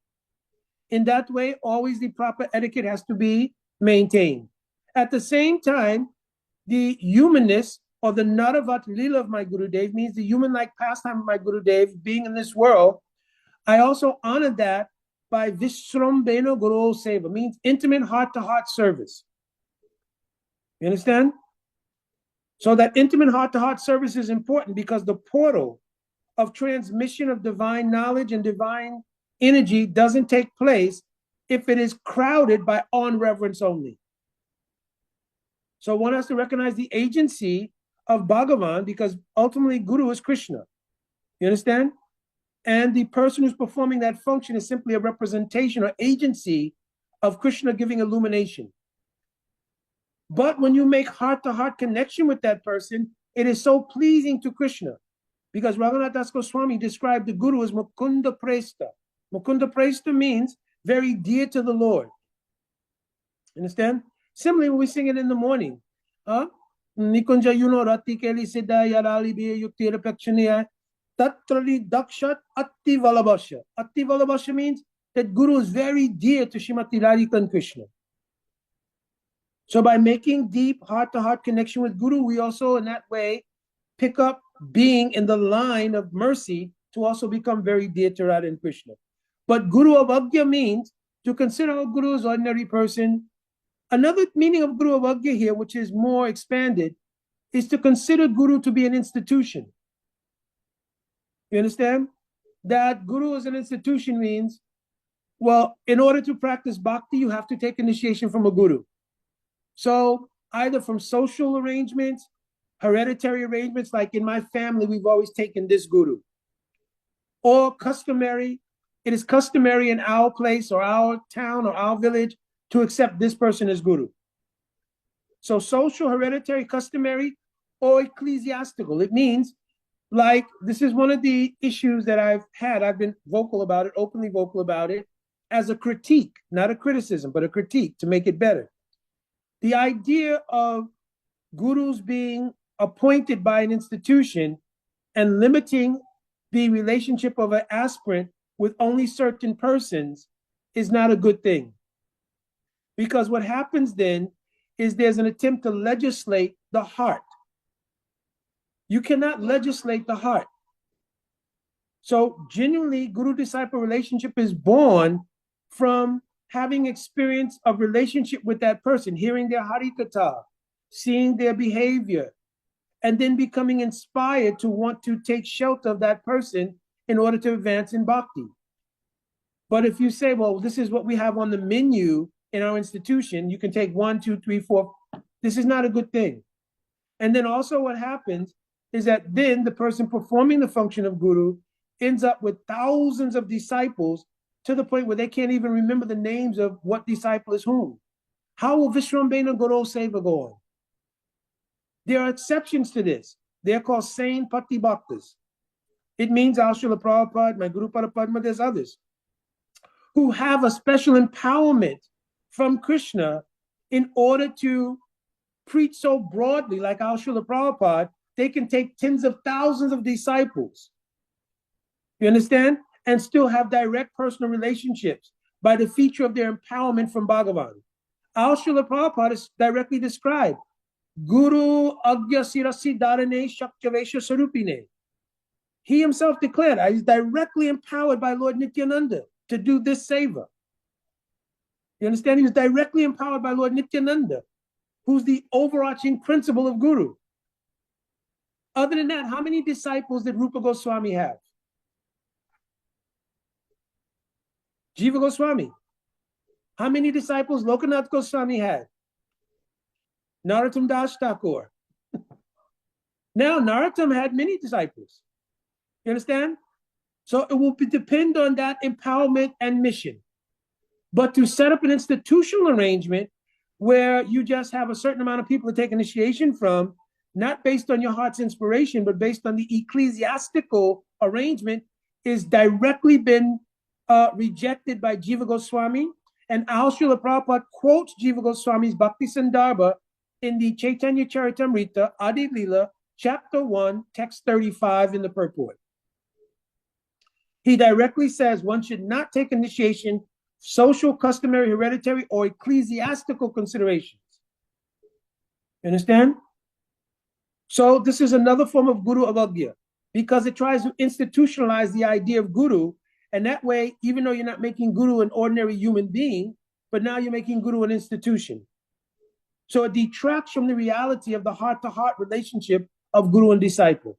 In that way, always the proper etiquette has to be maintained. At the same time, the humanness or the Naravat Lila of my Guru Dev means the human-like pastime of my Guru Dev being in this world. I also honor that by Vishrambena Guru Seva, means intimate heart-to-heart service. You understand? So that intimate heart-to-heart service is important because the portal of transmission of divine knowledge and divine energy doesn't take place if it is crowded by on-reverence only. So one has to recognize the agency of Bhagavan because ultimately Guru is Krishna. You understand? And the person who's performing that function is simply a representation or agency of Krishna giving illumination. But when you make heart-to-heart connection with that person, it is so pleasing to Krishna. Because Raghunath Das Goswami described the Guru as Mukunda Presta. Mukunda Presta means very dear to the Lord. Understand? Similarly, when we sing it in the morning, Nikunja Yuno Rati Keli Siddha Yarali Biya Yukti Rapakshaniya Tatrali Dakshat Atti Valabhasya. Atti Valabhasya means that Guru is very dear to Srimati Radhika and Krishna. So by making deep heart-to-heart connection with Guru, we also in that way pick up being in the line of mercy to also become very dear to Radha and Krishna. But Guru Avagya means to consider a Guru as an ordinary person. Another meaning of Guru Avagya here, which is more expanded, is to consider Guru to be an institution. You understand? That Guru as an institution means, well, in order to practice bhakti, you have to take initiation from a Guru. So either from social arrangements, hereditary arrangements, like in my family, we've always taken this Guru. Or customary, it is customary in our place or our town or our village to accept this person as Guru. So social, hereditary, customary, or ecclesiastical. It means, like, this is one of the issues that I've had. I've been vocal about it, openly vocal about it, as a critique, not a criticism, but a critique to make it better. The idea of gurus being appointed by an institution and limiting the relationship of an aspirant with only certain persons is not a good thing. Because what happens then is there's an attempt to legislate the heart. You cannot legislate the heart. So genuinely, guru-disciple relationship is born from having experience of relationship with that person, hearing their harikatha, seeing their behavior, and then becoming inspired to want to take shelter of that person in order to advance in bhakti. But if you say, well, this is what we have on the menu in our institution, you can take 1, 2, 3, 4, this is not a good thing. And then also what happens is that then the person performing the function of guru ends up with thousands of disciples to the point where they can't even remember the names of what disciple is whom. How will Vishrambhena Guru Seva go on? There are exceptions to this. They're called sane Patti Bhaktas. It means Al Srila Prabhupada, my Guru Padma, there's others who have a special empowerment from Krishna in order to preach so broadly, like Al Srila Prabhupada, they can take tens of thousands of disciples. You understand? And still have direct personal relationships by the feature of their empowerment from Bhagavan. Al Srila Prabhupada is directly described. Guru Agya Sirasi Dharane Shakchavesha Sarupine. He himself declared, I was directly empowered by Lord Nityananda to do this seva. You understand? He was directly empowered by Lord Nityananda, who's the overarching principle of Guru. Other than that, how many disciples did Rupa Goswami have? Jiva Goswami. How many disciples Lokanath Goswami had? Narottam Das Thakur. Now, Narottam had many disciples. You understand? So it will depend on that empowerment and mission. But to set up an institutional arrangement where you just have a certain amount of people to take initiation from, not based on your heart's inspiration, but based on the ecclesiastical arrangement, is directly been rejected by Jiva Goswami. And Al Srila Prabhupada quotes Jiva Goswami's Bhakti Sandarbha in the Chaitanya Charitamrita, Adi Lila, chapter 1, text 35 in the purport. He directly says one should not take initiation, social, customary, hereditary, or ecclesiastical considerations. You understand? So this is another form of Guru Avagya, because it tries to institutionalize the idea of Guru, and that way, even though you're not making Guru an ordinary human being, but now you're making Guru an institution. So it detracts from the reality of the heart-to-heart relationship of Guru and disciple,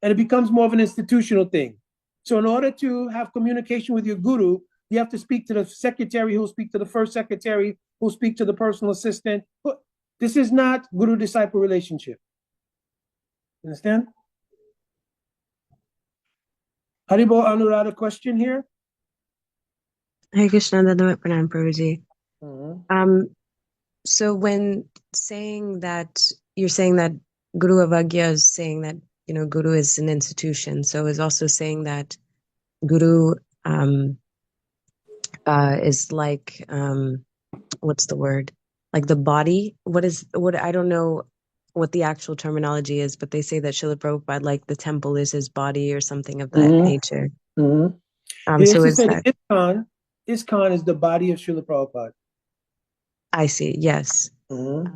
and it becomes more of an institutional thing. So in order to have communication with your Guru, you have to speak to the secretary, who will speak to the first secretary, who will speak to the personal assistant. This is not Guru-disciple relationship. Understand? Haribo Anuradha, question here? Hare Krishna, Dandavat Pranam Prabhuji. Mm-hmm. So when saying that, you're saying that Guru Avagya is saying that, Guru is an institution. So is also saying that Guru is like, what's the word? Like the body? I don't know what the actual terminology is, but they say that Srila Prabhupada, like the temple is his body or something of that nature. Mm-hmm. So is that... ISKCON is the body of Srila Prabhupada. I see, yes. Mm-hmm.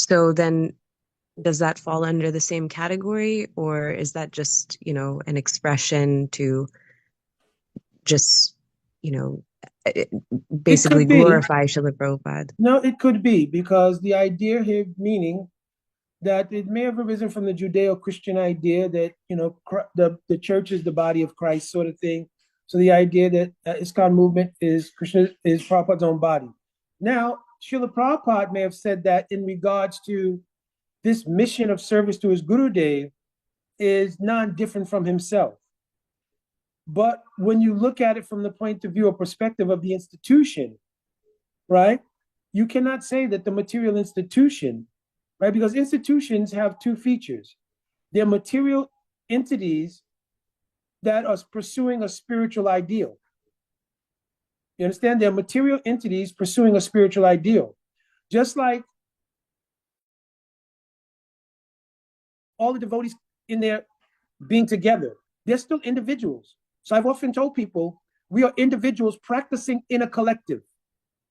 So then, does that fall under the same category, or is that just, an expression to just, basically glorify Srila Prabhupada? No, it could be, because the idea here, meaning that it may have arisen from the Judeo-Christian idea that, the church is the body of Christ, sort of thing. So the idea that ISKCON movement is Prabhupada's own body. Now, Srila Prabhupada may have said that in regards to this mission of service to his Gurudev is non-different from himself. But when you look at it from the point of view or perspective of the institution, right, you cannot say that the material institution, right, because institutions have two features. They're material entities that are pursuing a spiritual ideal. You understand? They're material entities pursuing a spiritual ideal. Just like all the devotees in there being together, they're still individuals. So I've often told people, we are individuals practicing in a collective.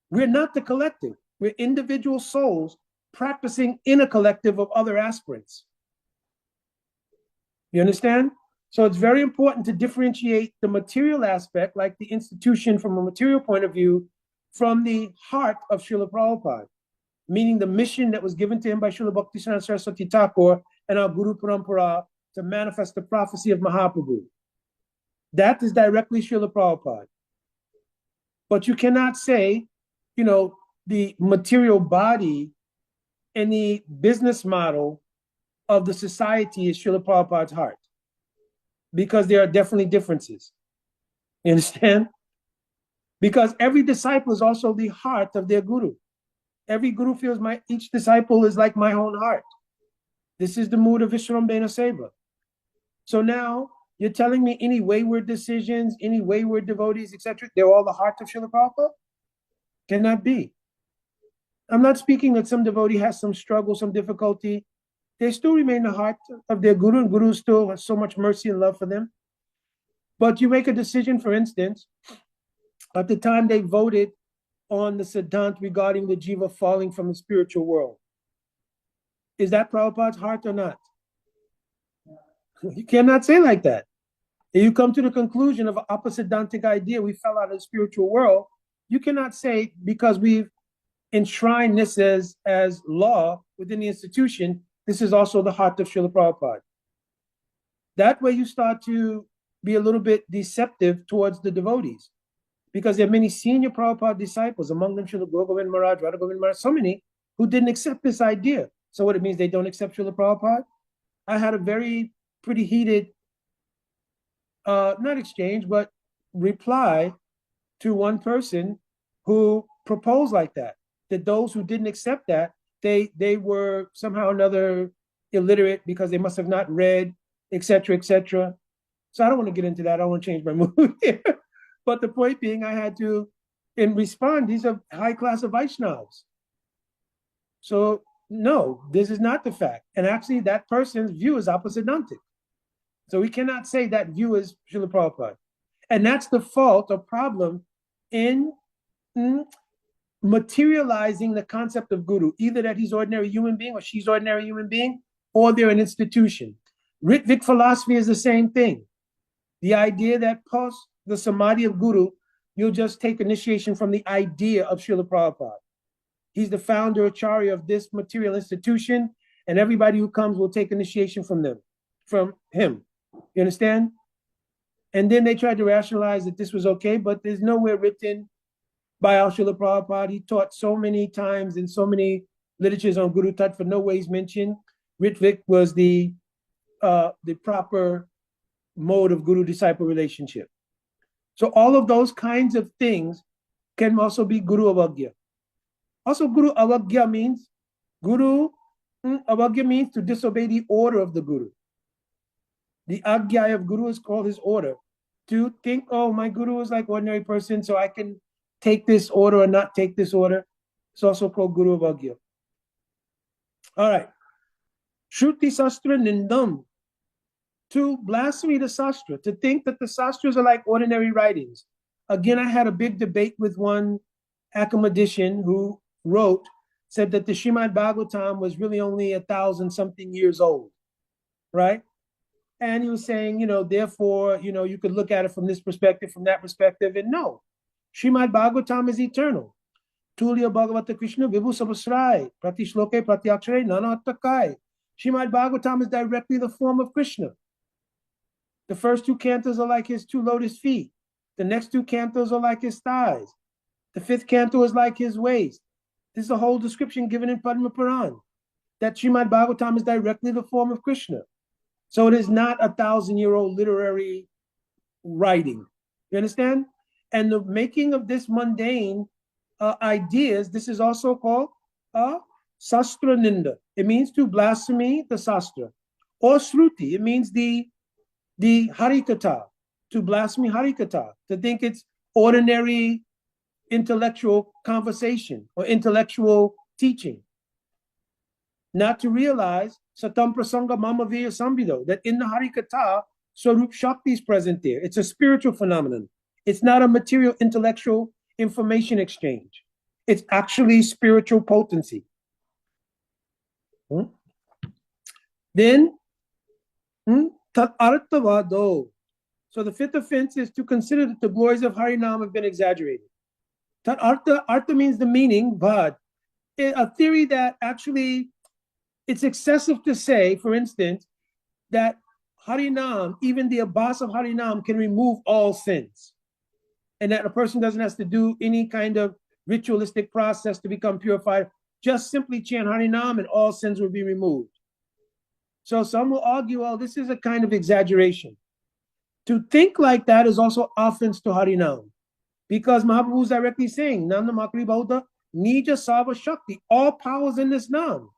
We're not the collective. We're individual souls practicing in a collective of other aspirants. You understand? So it's very important to differentiate the material aspect, like the institution from a material point of view, from the heart of Srila Prabhupada, meaning the mission that was given to him by Srila Bhaktisiddhanta Saraswati Thakur and our Guru Parampara to manifest the prophecy of Mahaprabhu. That is directly Srila Prabhupada. But you cannot say, the material body and the business model of the society is Srila Prabhupada's heart, because there are definitely differences. You understand? Because every disciple is also the heart of their guru. Every guru feels each disciple is like my own heart. This is the mood of Vishrambhena Seva. So now you're telling me any wayward decisions, any wayward devotees, etc., they're all the heart of Srila Prabhupada? Cannot be. I'm not speaking that some devotee has some struggle, some difficulty. They still remain the heart of their guru, and guru still has so much mercy and love for them. But you make a decision, for instance, at the time they voted on the Siddhant regarding the jiva falling from the spiritual world. Is that Prabhupada's heart or not? You cannot say like that. If you come to the conclusion of an opposidantic idea, we fell out of the spiritual world, you cannot say because we've enshrined this as law within the institution, this is also the heart of Srila Prabhupada. That way you start to be a little bit deceptive towards the devotees, because there are many senior Prabhupada disciples, among them Srila Gogovind Maharaj, Radha Govind Maharaj, so many who didn't accept this idea. So what it means, they don't accept Srila Prabhupada? I had a very pretty heated, not exchange, but reply to one person who proposed like that those who didn't accept that, they were somehow or another illiterate because they must have not read, etc., etc. So I don't want to get into that. I don't want to change my mood here. But the point being, I had to, in respond, these are high class of Vaishnavas. So no, this is not the fact. And actually that person's view is opposidantic. So we cannot say that view is Srila Prabhupada. And that's the fault or problem in materializing the concept of guru, either that he's ordinary human being or she's ordinary human being, or they're an institution. Ritvik philosophy is the same thing. The idea that post the samadhi of guru, you'll just take initiation from the idea of Srila Prabhupada. He's the founder, acharya of this material institution, and everybody who comes will take initiation from him. You understand? And then they tried to rationalize that this was okay, but there's nowhere written by our Srila Prabhupada. He taught so many times in so many literatures on Guru Tattva, no ways mentioned. Ritvik was the proper mode of guru-disciple relationship. So all of those kinds of things can also be Guru Avagya. Also, Guru Avagya means Avagya means to disobey the order of the Guru. The Agya of Guru is called his order. To think, oh, my Guru is like ordinary person, so I can take this order or not take this order. It's also called Guru Avagya. All right. Shruti Sastra Nindam. To blaspheme the Sastra, to think that the Sastras are like ordinary writings. Again, I had a big debate with one academician who said that the Srimad Bhagavatam was really only 1,000-something years old, right? And he was saying, therefore, you could look at it from this perspective, from that perspective, and no. Srimad Bhagavatam is eternal. Tulya Bhagavata Krishna Vibhu Sabasrai, Pratishloke Pratyakshare Nanattakai. Srimad Bhagavatam is directly the form of Krishna. The first 2 cantos are like his 2 lotus feet. The next 2 cantos are like his thighs. The 5th canto is like his waist. This is a whole description given in Padma Puran, that Srimad Bhagavatam is directly the form of Krishna. So it is not a 1,000-year-old literary writing. You understand? And the making of this mundane ideas, this is also called Sastra Ninda. It means to blaspheme the Sastra. Or Shruti, it means the Harikatha, to blaspheme Harikatha, to think it's ordinary intellectual conversation or intellectual teaching. Not to realize Satam Prasanga Mamaviya Sambido, that in the Harikatha, Swarup Shakti is present there. It's a spiritual phenomenon. It's not a material intellectual information exchange. It's actually spiritual potency. Then, Tat Arthavado. So the 5th offense is to consider that the glories of Harinam have been exaggerated. Tat Artha means the meaning, but a theory that actually it's excessive to say, for instance, that Harinam, even the Abbas of Harinam, can remove all sins. And that a person doesn't have to do any kind of ritualistic process to become purified. Just simply chant Harinam and all sins will be removed. So some will argue, well, this is a kind of exaggeration. To think like that is also offense to Harinam. Because Mahaprabhu is directly saying, Nam Namakri Bauddha, Nija Sava Shakti, all powers in this Nam.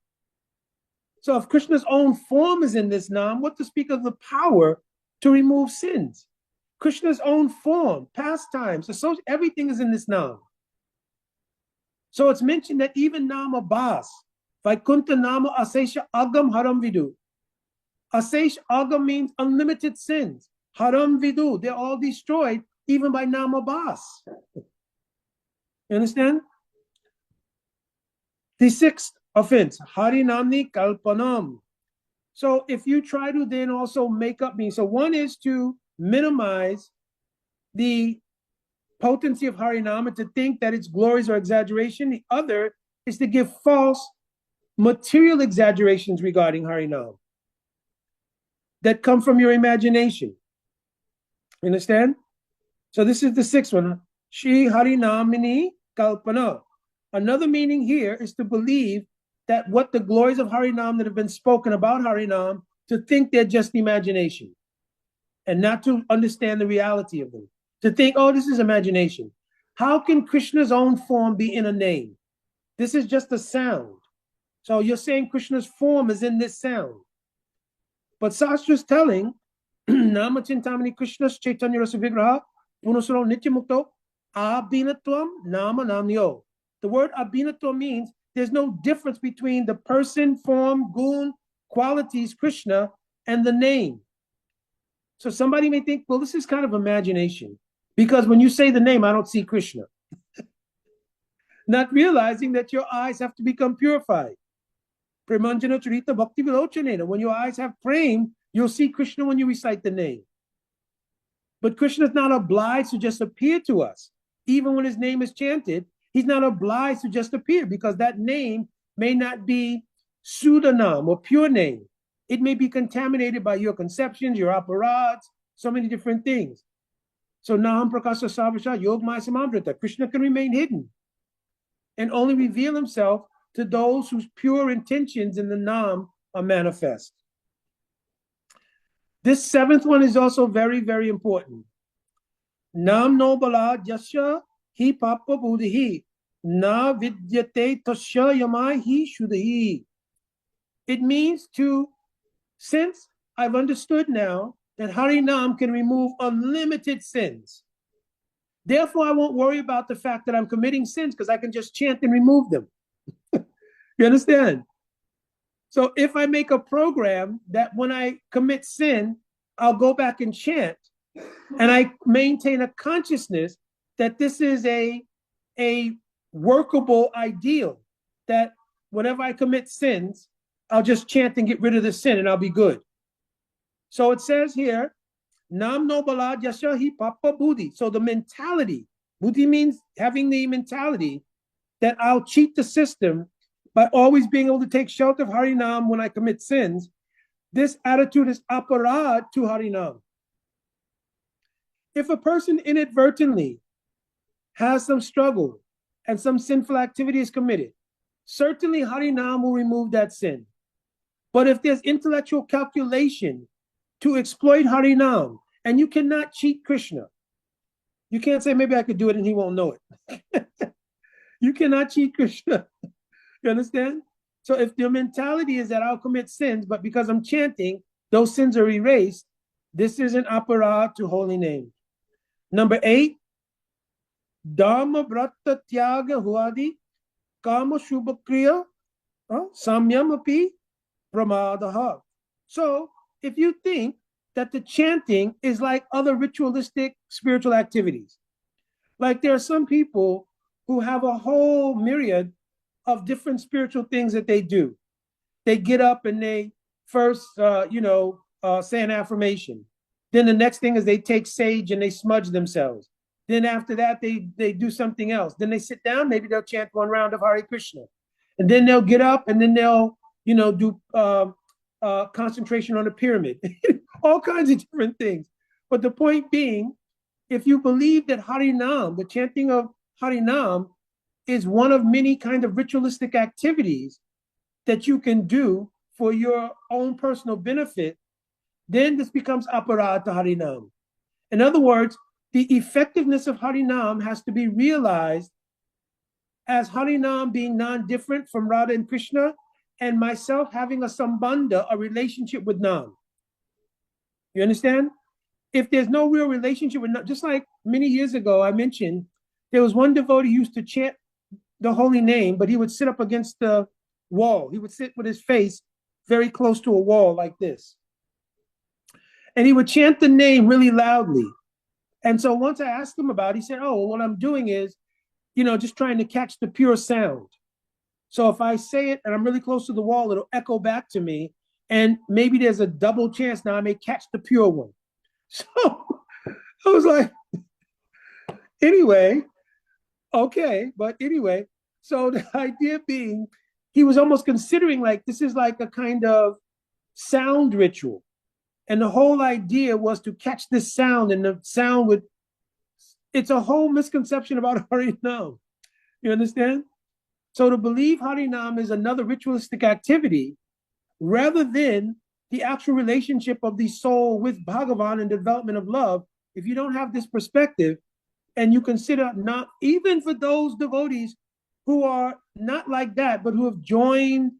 So if Krishna's own form is in this Nam, what to speak of the power to remove sins? Krishna's own form, pastimes, everything is in this Nam. So it's mentioned that even Nama Bas, Vaikuntha Nama Asesha Agam Haram Vidu. Asesh Agam means unlimited sins. Haram Vidu, they're all destroyed even by Nama Bas. You understand? The sixth offense, Harinamni Kalpanam. So if you try to then also make up meaning, so one is to minimize the potency of Harinam and to think that its glories are exaggeration. The other is to give false material exaggerations regarding Harinam that come from your imagination. You understand? So this is the sixth one. Shri Harinamini Kalpana. Another meaning here is to believe that what the glories of Harinam that have been spoken about Harinam, to think they're just imagination and not to understand the reality of them. To think, oh, this is imagination. How can Krishna's own form be in a name? This is just a sound. So you're saying Krishna's form is in this sound. But Sastra is telling, Nama Chintamani Krishna's Chaitanya Rasa Vigraha, Punasaro Nityamukto, Abhinatvam Nama Namnyo. The word Abhinatvam means there's no difference between the person, form, gun, qualities, Krishna, and the name. So somebody may think, well, this is kind of imagination. Because when you say the name, I don't see Krishna. Not realizing that your eyes have to become purified. Premanjana Charita Bhakti Vilochanena. When your eyes have prem, you'll see Krishna when you recite the name. But Krishna is not obliged to just appear to us. Even when his name is chanted, he's not obliged to just appear because that name may not be Sudanam or pure name. It may be contaminated by your conceptions, your apparats, so many different things. So Naham Prakasa Savasha Yogmaya Samamrita. Krishna can remain hidden and only reveal himself to those whose pure intentions in the Nam are manifest. This seventh one is also very, very important. Nam no bala jasya hi papa buddhi na vidyate tasya yamai hi shuddhi. It means to, since I've understood now that Harinam can remove unlimited sins, therefore I won't worry about the fact that I'm committing sins because I can just chant and remove them. You understand? So if I make a program that when I commit sin, I'll go back and chant, and I maintain a consciousness that this is a workable ideal, that whenever I commit sins, I'll just chant and get rid of the sin and I'll be good. So it says here, Nam no bala jasya papa buddhi. So the mentality, buddhi means having the mentality that I'll cheat the system by always being able to take shelter of Harinam when I commit sins. This attitude is aparad to Harinam. If a person inadvertently has some struggle and some sinful activity is committed, certainly Harinam will remove that sin. But if there's intellectual calculation to exploit Harinam, and you cannot cheat Krishna, you can't say maybe I could do it and he won't know it. You cannot cheat Krishna. You understand? So if your mentality is that I'll commit sins, but because I'm chanting, those sins are erased, this is an aparad to holy name. Number 8, Dhamma Vratta Tyaga Huadi Kama Shubhakriya Samyam Api Pramadaha. So if you think that the chanting is like other ritualistic spiritual activities, like there are some people who have a whole myriad of different spiritual things that they do. They get up and they first, say an affirmation. Then the next thing is they take sage and they smudge themselves. Then after that, they do something else. Then they sit down, maybe they'll chant one round of Hare Krishna. And then they'll get up and then they'll, do concentration on a pyramid. All kinds of different things. But the point being, if you believe that Harinam, the chanting of Harinam, is one of many kind of ritualistic activities that you can do for your own personal benefit, then this becomes aparad to Harinam. In other words, the effectiveness of Harinam has to be realized as Harinam being non-different from Radha and Krishna, and myself having a sambandha, a relationship with Nam. You understand? If there's no real relationship with Nam, just like many years ago I mentioned, there was one devotee who used to chant the holy name, but he would sit up against the wall. He would sit with his face very close to a wall like this. And he would chant the name really loudly. And so once I asked him about it, he said, oh, well, what I'm doing is, just trying to catch the pure sound. So if I say it and I'm really close to the wall, it'll echo back to me. And maybe there's a double chance now I may catch the pure one. So I was like, anyway, okay. But anyway, so the idea being, he was almost considering like this is like a kind of sound ritual. And the whole idea was to catch this sound, and the sound would, it's a whole misconception about Harinam. You understand? So to believe Harinam is another ritualistic activity rather than the actual relationship of the soul with Bhagavan and development of love, if you don't have this perspective and you consider not, even for those devotees who are not like that, but who have joined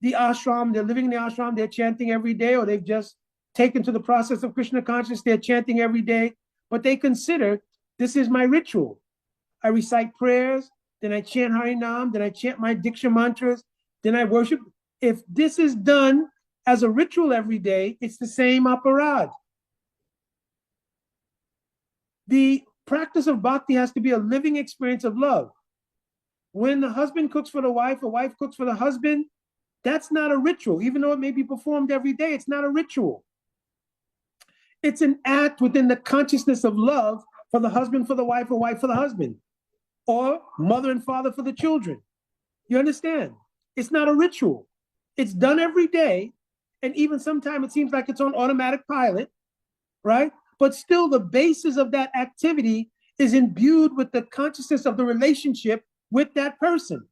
the ashram, they're living in the ashram, they're chanting every day, or they've just taken to the process of Krishna consciousness, they're chanting every day, but they consider this is my ritual. I recite prayers, then I chant Harinam, then I chant my Diksha mantras, then I worship. If this is done as a ritual every day, it's the same aparad. The practice of bhakti has to be a living experience of love. When the husband cooks for the wife, a wife cooks for the husband, that's not a ritual. Even though it may be performed every day, it's not a ritual. It's an act within the consciousness of love for the husband for the wife, or wife for the husband, or mother and father for the children. You understand? It's not a ritual. It's done every day. And even sometimes it seems like it's on automatic pilot, right? But still the basis of that activity is imbued with the consciousness of the relationship with that person.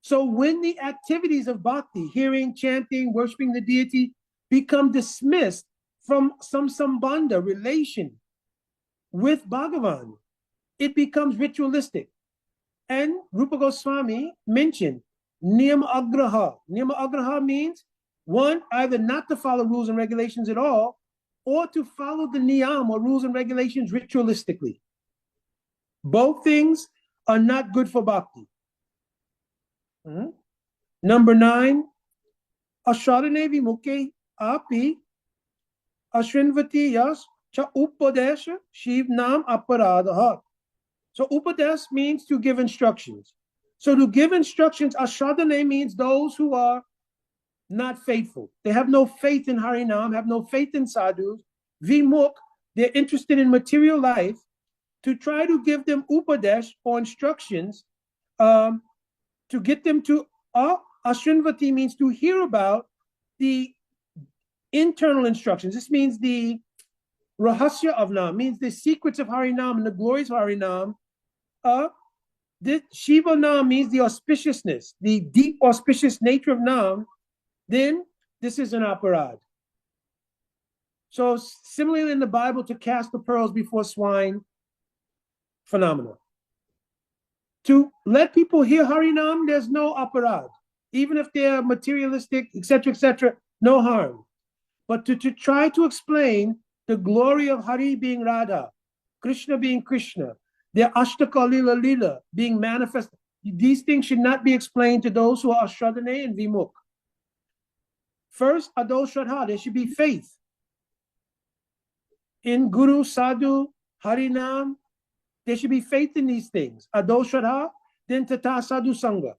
So when the activities of bhakti, hearing, chanting, worshiping the deity, become dismissed from some sambandha, relation with Bhagavan, it becomes ritualistic. And Rupa Goswami mentioned niyama agraha. Niyama agraha means one, either not to follow rules and regulations at all, or to follow the niyam or rules and regulations ritualistically. Both things are not good for bhakti. Number 9, ashradane vimukhe api ashrinvati yas cha upadesha shiv nam aparadaha. So upadesh means to give instructions. So to give instructions, ashradane means those who are not faithful. They have no faith in Harinam, have no faith in sadhus. Vimuk, they're interested in material life. To try to give them upadesh or instructions, to get them to ashrinvati means to hear about the internal instructions. This means the rahasya of Nam, means the secrets of Harinam and the glories of Harinam. This Shiva Nam means the auspiciousness, the deep auspicious nature of Nam. Then this is an aparad. So similarly in the Bible, to cast the pearls before swine, phenomena. To let people hear Harinam, there's no aparad. Even if they're materialistic, etc., no harm. But to try to explain the glory of Hari being Radha, Krishna being Krishna, their Ashtaka Lila Lila being manifest, these things should not be explained to those who are Ashradane and Vimuk. First, Ado Shraddha, there should be faith in Guru, Sadhu, Harinam. There should be faith in these things. Ado Shraddha, then Tata Sadhu Sangha.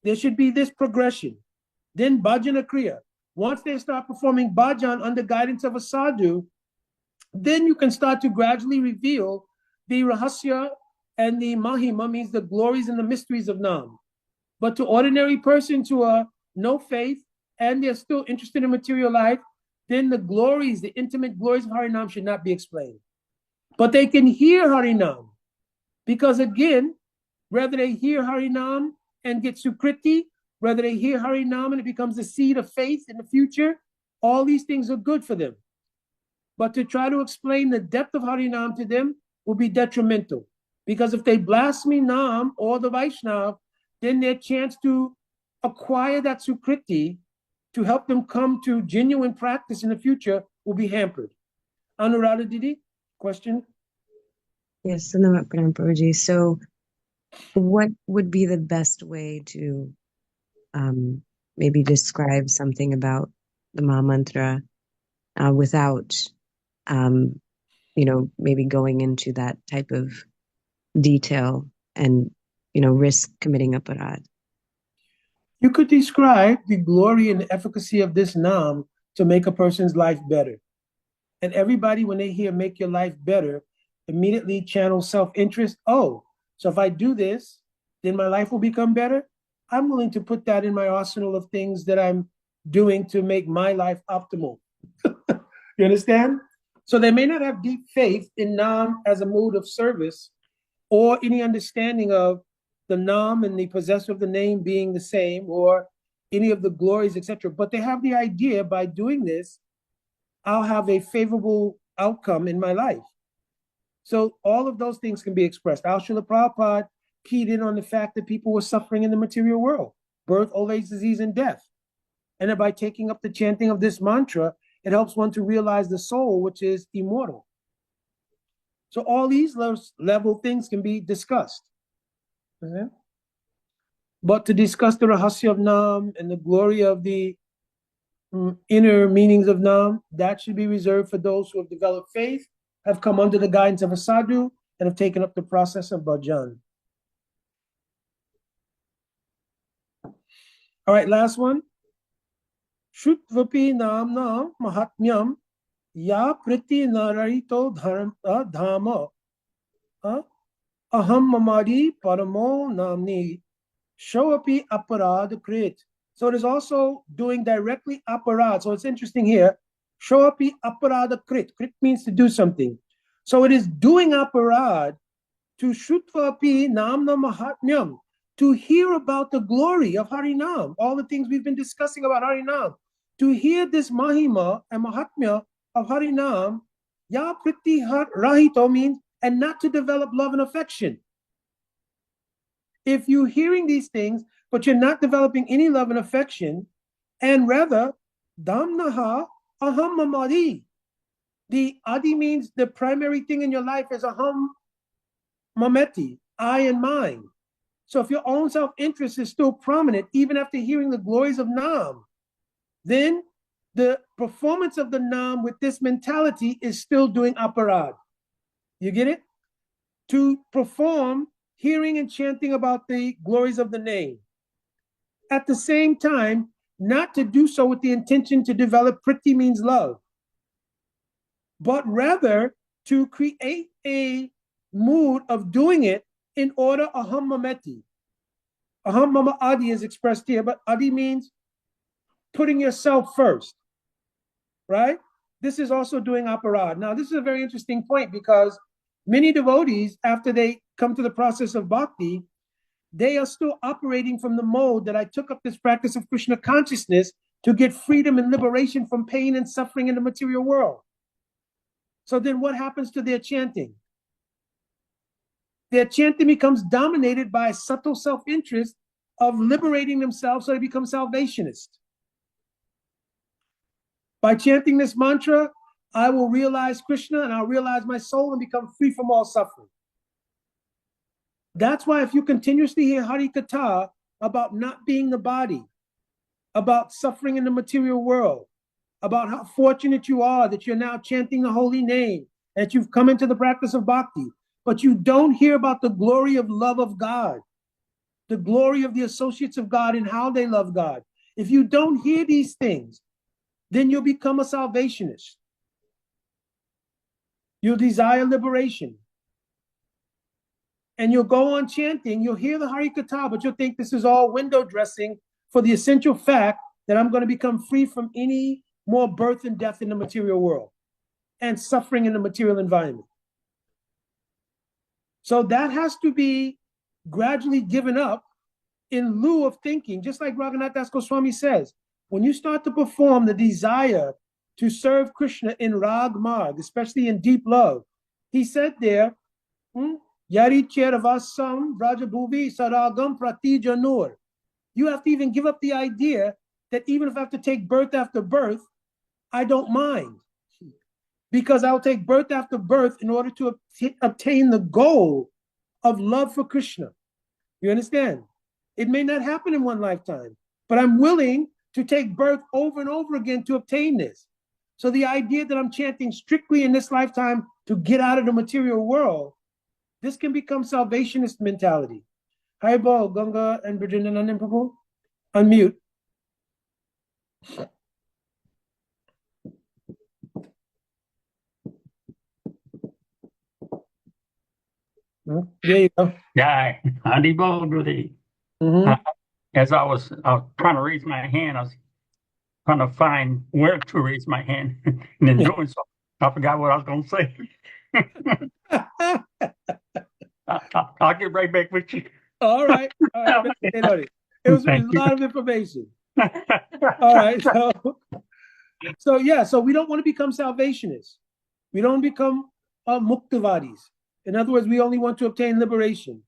There should be this progression. Then Bhajana Kriya. Once they start performing bhajan under guidance of a sadhu, then you can start to gradually reveal the rahasya and the mahima, means the glories and the mysteries of Nam. But to ordinary persons who are no faith and they're still interested in material life, then the glories, the intimate glories of Harinam should not be explained. But they can hear Harinam, because again, whether they hear Harinam and get sukriti, whether they hear Hari Nam and it becomes the seed of faith in the future, all these things are good for them. But to try to explain the depth of Hari Nam to them will be detrimental. Because if they blaspheme Nam or the Vaishnav, then their chance to acquire that Sukriti to help them come to genuine practice in the future will be hampered. Anuradha Didi, question? Yes, Prabhuji. So what would be the best way to maybe describe something about the Mahamantra without, maybe going into that type of detail and, risk committing aparad? You could describe the glory and the efficacy of this Nam to make a person's life better. And everybody, when they hear make your life better, immediately channel self-interest. Oh, so if I do this, then my life will become better. I'm willing to put that in my arsenal of things that I'm doing to make my life optimal. You understand? So they may not have deep faith in Nam as a mode of service or any understanding of the Nam and the possessor of the name being the same or any of the glories, etc. But they have the idea by doing this, I'll have a favorable outcome in my life. So all of those things can be expressed. Al Srila Prabhupada keyed in on the fact that people were suffering in the material world, birth, old age, disease, and death. And then by taking up the chanting of this mantra, it helps one to realize the soul, which is immortal. So all these level things can be discussed. Okay? But to discuss the Rahasya of Nam and the glory of the inner meanings of Nam, that should be reserved for those who have developed faith, have come under the guidance of a sadhu, and have taken up the process of bhajan. All right, last one. Shrutvapi namna mahatmyam ya priti nararito dhamma aham mamadi paramo namni shoapi aparad krit. So it is also doing directly aparad. So it's interesting here. Shoapi aparada krit. Krit means to do something. So it is doing aparad to shrutvapi namna mahatmyam, to hear about the glory of Harinam, all the things we've been discussing about Harinam, to hear this mahima and mahatmya of Harinam, ya priti rahito means, and not to develop love and affection. If you're hearing these things, but you're not developing any love and affection, and rather, damnaha aham mamadi. The adi means the primary thing in your life is aham mameti, I and mine. So if your own self-interest is still prominent, even after hearing the glories of Nam, then the performance of the Nam with this mentality is still doing aparad. You get it? To perform hearing and chanting about the glories of the name. At the same time, not to do so with the intention to develop priti means love, but rather to create a mood of doing it in order aham mameti. Aham mama adi is expressed here, but adi means putting yourself first, right? This is also doing aparad. Now, this is a very interesting point because many devotees, after they come to the process of bhakti, they are still operating from the mode that I took up this practice of Krishna consciousness to get freedom and liberation from pain and suffering in the material world. So then what happens to their chanting? Their chanting becomes dominated by a subtle self-interest of liberating themselves so they become salvationists. By chanting this mantra, I will realize Krishna and I'll realize my soul and become free from all suffering. That's why if you continuously hear Hari Katha about not being the body, about suffering in the material world, about how fortunate you are that you're now chanting the holy name, that you've come into the practice of bhakti, but you don't hear about the glory of love of God, the glory of the associates of God and how they love God. If you don't hear these things, then you'll become a salvationist. You'll desire liberation. And you'll go on chanting, you'll hear the Hari Katha, but you'll think this is all window dressing for the essential fact that I'm going to become free from any more birth and death in the material world and suffering in the material environment. So that has to be gradually given up in lieu of thinking, just like Raghunath Das Goswami says, when you start to perform the desire to serve Krishna in Rag Marg, especially in deep love, he said there, Yari Chervasam Vrajabhuvi Saragam Pratijanur. You have to even give up the idea that even if I have to take birth after birth, I don't mind. Because I'll take birth after birth in order to obtain the goal of love for Krishna. You understand? It may not happen in one lifetime, but I'm willing to take birth over and over again to obtain this. So the idea that I'm chanting strictly in this lifetime to get out of the material world, this can become salvationist mentality. Hi, Ball, Ganga, and Virginia Nandan Prabhu. Unmute. There you go. Yeah, Andy Baldry. As I was trying to raise my hand, I was trying to find where to raise my hand, and in doing so, I forgot what I was going to say. I'll get right back with you. All right. It was a lot of information. All right. So we don't want to become salvationists. We don't become muktavadis. In other words, we only want to obtain liberation.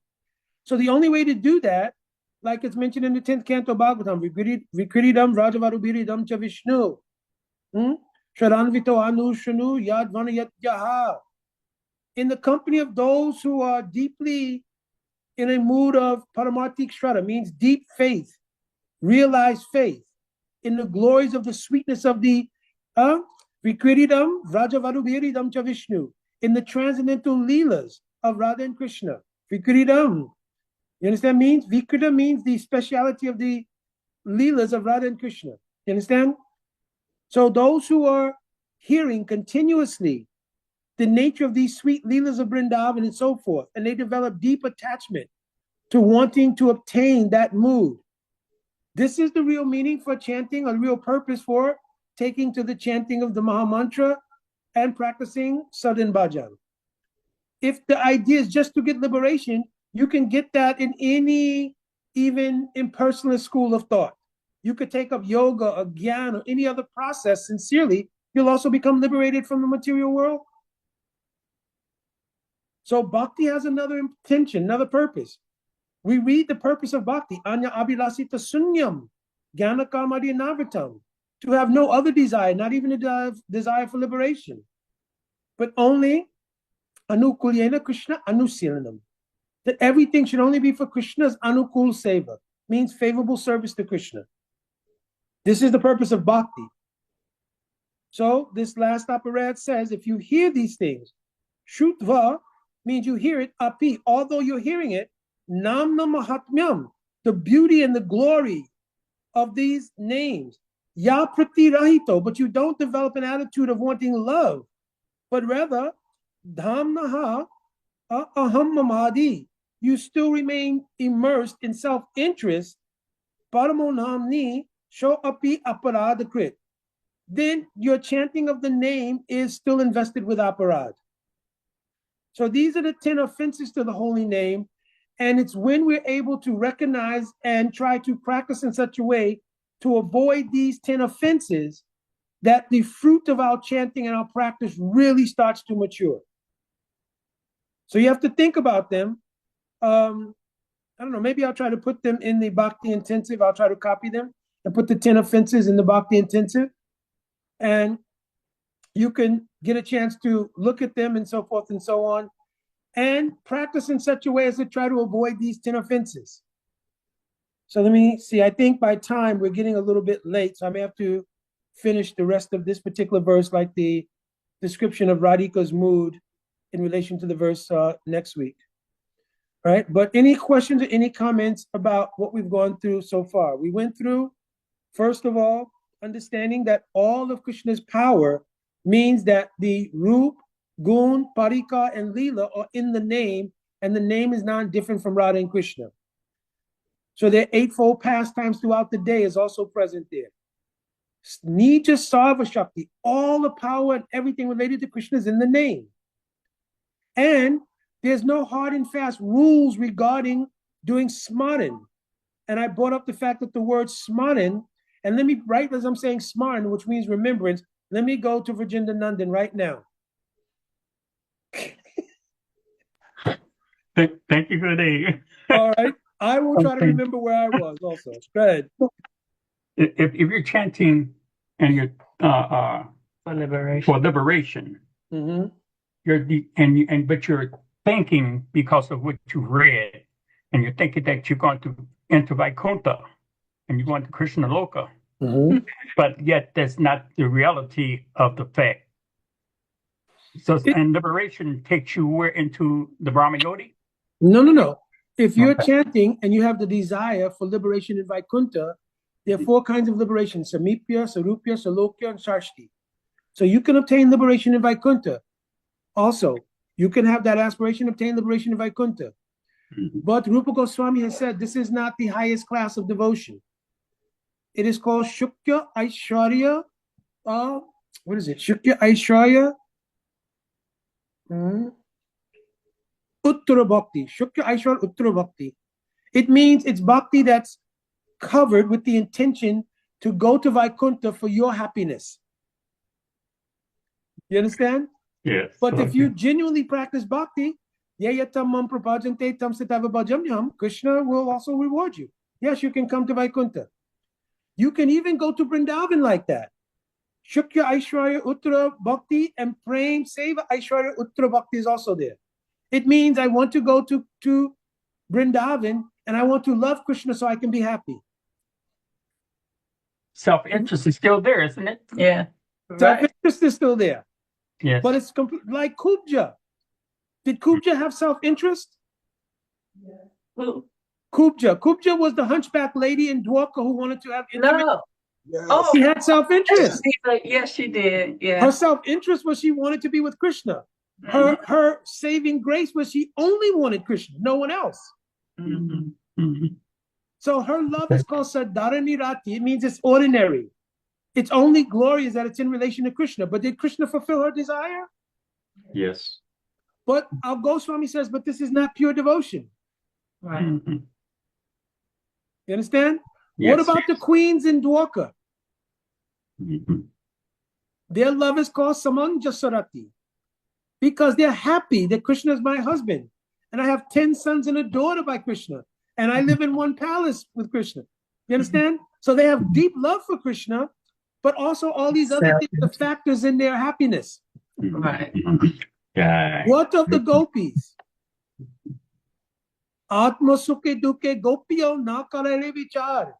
So the only way to do that, like it's mentioned in the 10th canto Bhagavatam, Vikridam Rajavarubiridam cha Vishnu. Sharanvito anu shanu yadvanayat yaha. In the company of those who are deeply in a mood of paramartik shraddha, means deep faith, realized faith, in the glories of the sweetness of the Vikridam Rajavarubiridam cha Vishnu, in the transcendental leelas of Radha and Krishna. Vikridam. You understand? Means Vikrita means the speciality of the leelas of Radha and Krishna. You understand? So those who are hearing continuously the nature of these sweet leelas of Vrindavan and so forth, and they develop deep attachment to wanting to obtain that mood. This is the real meaning for chanting, a real purpose for taking to the chanting of the Maha Mantra and practicing Sadhan Bhajan. If the idea is just to get liberation, you can get that in any, even impersonalist school of thought. You could take up yoga or gyan or any other process sincerely. You'll also become liberated from the material world. So bhakti has another intention, another purpose. We read the purpose of bhakti, anya abhilasita sunyam, jnana kamadi navritam, to have no other desire, not even a desire for liberation, but only anukulyena Krishna anusilanam, that everything should only be for Krishna's anukul seva, means favorable service to Krishna. This is the purpose of bhakti. So this last operet says, if you hear these things, shrutva means you hear it, api, although you're hearing it, namna mahatmyam, the beauty and the glory of these names, ya pratirahito, but you don't develop an attitude of wanting love, but rather, dhamnaha aham mamadi, you still remain immersed in self-interest, paramonamni sho api aparadakrit, then your chanting of the name is still invested with aparad. So these are the 10 offenses to the holy name, and it's when we're able to recognize and try to practice in such a way to avoid these 10 offenses that the fruit of our chanting and our practice really starts to mature. So you have to think about them. I don't know, maybe I'll try to put them in the Bhakti Intensive. I'll try to copy them and put the 10 offenses in the Bhakti Intensive. And you can get a chance to look at them and so forth and so on, and practice in such a way as to try to avoid these 10 offenses. So let me see, I think by time we're getting a little bit late, so I may have to finish the rest of this particular verse, like the description of Radhika's mood in relation to the verse next week. Right? But any questions or any comments about what we've gone through so far? We went through, first of all, understanding that all of Krishna's power means that the Roop, Gun, Parika, and Leela are in the name, and the name is not different from Radha and Krishna. So their eightfold pastimes throughout the day is also present there. Nija Sarva Shakti, all the power and everything related to Krishna is in the name. And there's no hard and fast rules regarding doing smaran and I brought up the fact that the word smaran, and let me, right as I'm saying smaran, which means remembrance, let me go to Virginia Nandan right now. Thank you for the. All right. I will try to remember where I was also. Go ahead. If you're chanting and you're For liberation. for liberation, Mm-hmm. but you're thinking because of what you read, and you're thinking that you're going to enter Vaikuntha and you're going to Krishna Loka, Mm-hmm. but yet that's not the reality of the fact. So, and liberation takes you where into the Brahma Yodi? No. If you're Okay. chanting and you have the desire for liberation in Vaikuntha, there are 4 kinds of liberation: Samipya, Sarupya, Salokya, and Sarshti. So you can obtain liberation in Vaikuntha. Also, you can have that aspiration to obtain liberation in Vaikuntha. But Rupa Goswami has said this is not the highest class of devotion. It is called Shukya Aishwarya. What is it? Shukya Aishwarya Uttara Bhakti. Shukya Aishwarya Uttara Bhakti. It means it's bhakti that's covered with the intention to go to Vaikuntha for your happiness. You understand? Yes. But if you genuinely practice bhakti, Krishna will also reward you. Yes, you can come to Vaikuntha. You can even go to Vrindavan like that. Shukya Aishwarya Uttara Bhakti and Prem Seva Aishwarya Uttara Bhakti is also there. It means I want to go to Vrindavan and I want to love Krishna so I can be happy. Self-interest is still there, isn't it? Yeah. Self-interest is still there. Yes. But it's like Kubja. Did Kubja have self-interest? Who? Kubja was the hunchback lady in Dwarka who wanted to have intimate. No. Yes. Oh, She had self-interest. yes, she did. Yeah. Her self-interest was she wanted to be with Krishna. Her saving grace was she only wanted Krishna, no one else. So her love is called Sadharani Rati. It means it's ordinary. Its only glory is that it's in relation to Krishna. But did Krishna fulfill her desire? Yes. But our Goswami says, but this is not pure devotion. Right. You understand? Yes. What about the queens in Dwarka? Their love is called Samanjasarati because they're happy that Krishna is my husband. And I have 10 sons and a daughter by Krishna. And I live in one palace with Krishna. You understand? So they have deep love for Krishna, but also all these other things, the factors in their happiness. Right. What of the gopis? Atma sukhe dukhe gopiyo na karere vichar.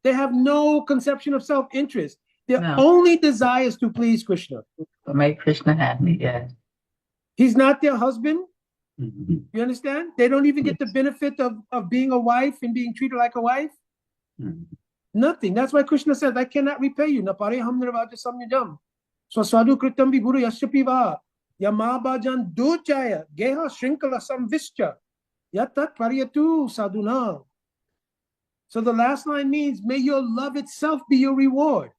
They have no conception of self-interest. Their only desire is to please Krishna. To make Krishna happy, yeah. He's not their husband. You understand? They don't even get the benefit of being a wife and being treated like a wife. Nothing. That's why Krishna says, I cannot repay you. Napare ham nirvaja samyajam. Swaswadu kritam vibhuru yasyapiva. Yamabajan dujaya. Geha shrinkala samvischa. Yatat paryatu sadhuna. So the last line means, may your love itself be your reward.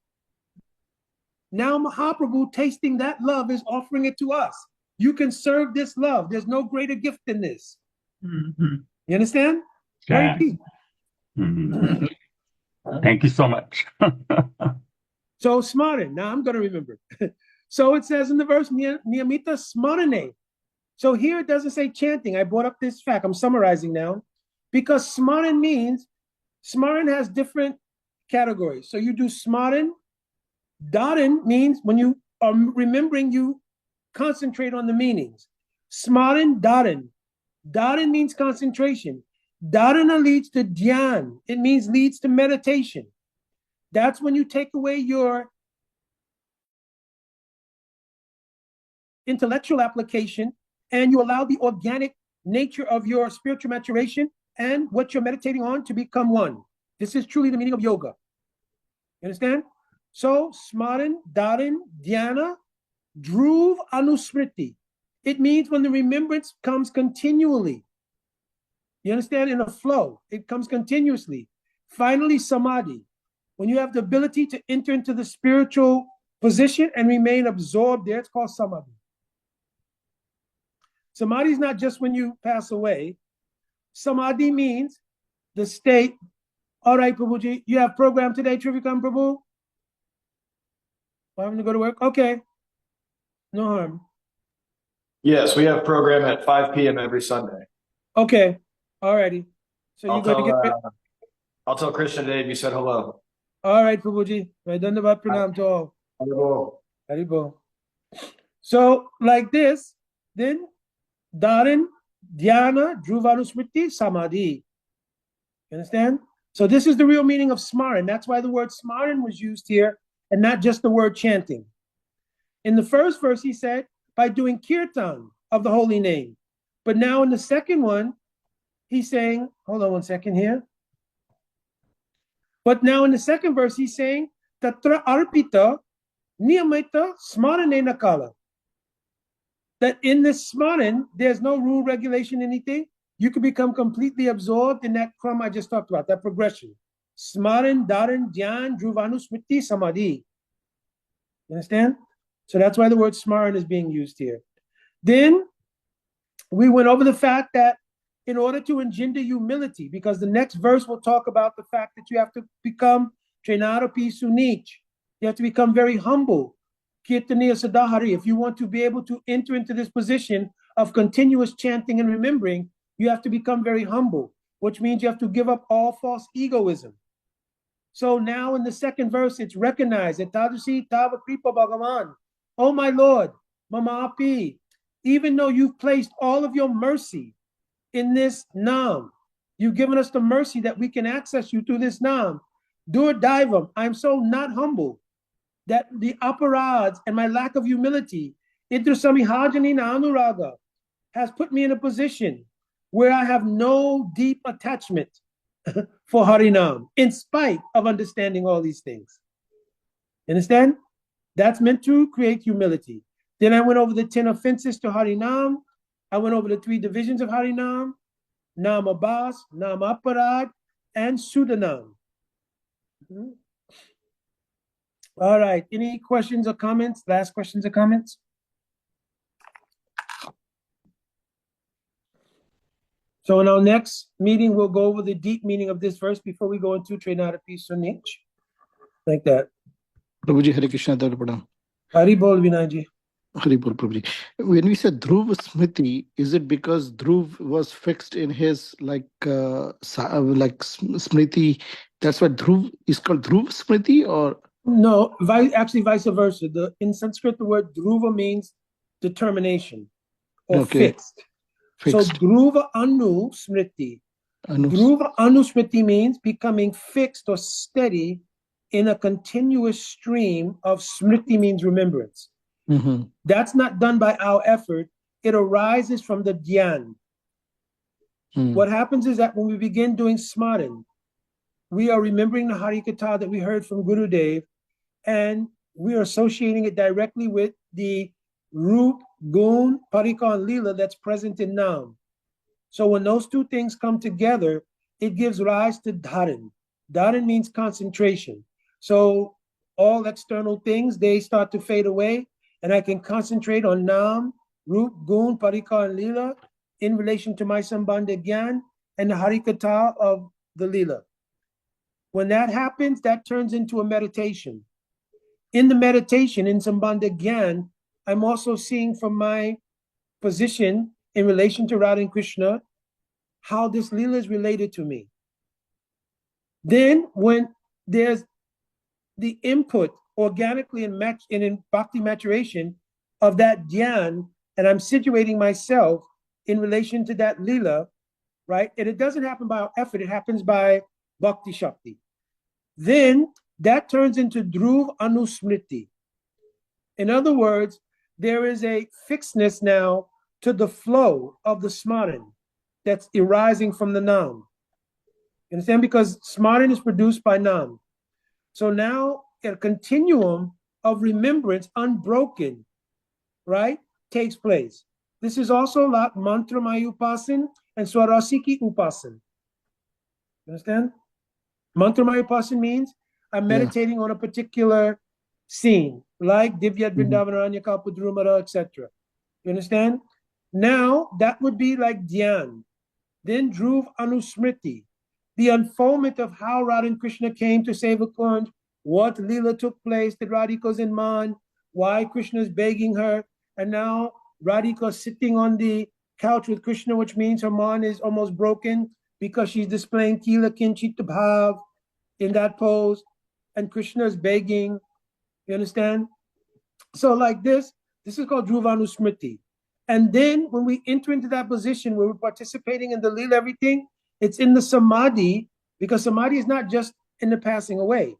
Now Mahaprabhu, tasting that love, is offering it to us. You can serve this love. There's no greater gift than this. You understand? Very deep. Thank you so much. So smaran. Now I'm going to remember. So it says in the verse, niyamita smarane. So here it doesn't say chanting. I brought up this fact. I'm summarizing now. Because smaran means, smaran has different categories. So you do smaran. Dharan means when you are remembering, you concentrate on the meanings. Smaran, dharan. Dharan means concentration. Dharana leads to dhyan. It means leads to meditation. That's when you take away your intellectual application and you allow the organic nature of your spiritual maturation and what you're meditating on to become one. This is truly the meaning of yoga. You understand? So, smaran, dharan, dhyana, dhruv, anusmriti. It means when the remembrance comes continually. You understand? In a flow. It comes continuously. Finally, samadhi. When you have the ability to enter into the spiritual position and remain absorbed there, it's called samadhi. Samadhi is not just when you pass away. Samadhi means the state. All right, Prabhuji, you have program today, Trivikram Prabhu? Having to go to work? Okay. No harm. Yes, we have program at 5 p.m. every Sunday. Okay. All righty. So you're going to get... I'll tell Krishna Dave you said hello. All right, Prabhuji. Dandavat pranam to all. Haribol. Haribol. So, like this, then, Dharan, Dhyana, Dhruvanusmriti, Samadhi. You understand? So this is the real meaning of smaran. That's why the word smaran was used here and not just the word chanting. In the first verse, he said, by doing kirtan of the holy name. But now in the second one, he's saying, hold on one second here. But now in the second verse, he's saying, Tatra arpita niyamita smaranena kala. That in this smaran, there's no rule, regulation, anything. You can become completely absorbed in that kram I just talked about, that progression. Smaran, dharan, dhyan, dhruvanusmriti, samadhi. You understand? So that's why the word smaran is being used here. Then we went over the fact that in order to engender humility, because the next verse will talk about the fact that you have to become trenarapi sunich. You have to become very humble. Kirtaniya sadahari. If you want to be able to enter into this position of continuous chanting and remembering, you have to become very humble, which means you have to give up all false egoism. So now in the second verse, it's recognized that Tadasi Tava Kripa Bhagavan, oh my Lord, Mama Api, even though you've placed all of your mercy in this Nam, you've given us the mercy that we can access you through this Nam. Dur Daivam, I'm so not humble that the aparads and my lack of humility, Idrasami Hajanina Anuraga, has put me in a position where I have no deep attachment for Harinam, in spite of understanding all these things. Understand? That's meant to create humility. Then I went over the 10 offenses to Harinam. I went over the 3 divisions of Harinam, Nama Bas, Nama Aparad, and Sudanam. All right. Any questions or comments? Last questions or comments? So in our next meeting, we'll go over the deep meaning of this verse before we go into Trenarapi Sunich. Like that. Prabhuji, Hare Krishna Dharpada. Hari Bol Vinayji. Hari Bol Prabhuji. When we said Dhruv Smriti, is it because Dhruv was fixed in his Smriti? That's why Dhruv is called Dhruv Smriti, or? No, actually vice versa. In Sanskrit, the word Dhruva means determination or fixed. So Dhruva Anu Smriti. Dhruva Anu Smriti means becoming fixed or steady in a continuous stream of Smriti means remembrance. Mm-hmm. That's not done by our effort. It arises from the dhyan. What happens is that when we begin doing smaran, we are remembering the Harikatha that we heard from Gurudev, and we are associating it directly with the Rup, Gun, Parika, and Lila that's present in Nam. So when those two things come together, it gives rise to Dharan. Dharan means concentration. So all external things, they start to fade away, and I can concentrate on Nam, Rup, Gun, Parika, and Lila in relation to my Sambandha Gyan and the Harikatha of the Lila. When that happens, that turns into a meditation. In the meditation, in Sambandha Gyan, I'm also seeing from my position in relation to Radha and Krishna, how this Leela is related to me. Then when there's the input organically in bhakti maturation of that dhyan, and I'm situating myself in relation to that Leela, right? And it doesn't happen by our effort, it happens by bhakti shakti. Then that turns into Dhruv Anusmriti. In other words, there is a fixedness now to the flow of the smaran that's arising from the Nam. You understand? Because smaran is produced by Nam. So now a continuum of remembrance, unbroken, right, takes place. This is also like Mantramaya Upasan and Swarasiki Upasan. You understand? Mantramaya Upasan means I'm meditating on a particular scene, like Divyat Vrindavanaranya Kalpadrumara, etc. You understand? Now, that would be like Dhyan. Then Dhruv Anusmriti. the unfoldment of how Radha and Krishna came to save a Kunj, what Leela took place, that Radhika's in Man, why Krishna is begging her, and now Radhika is sitting on the couch with Krishna, which means her man is almost broken because she's displaying Kila Kinchit Bhav in that pose, and Krishna is begging. You understand? So like this is called Dhruvanusmriti. And then when we enter into that position where we're participating in the Leela, everything, it's in the Samadhi, because Samadhi is not just in the passing away.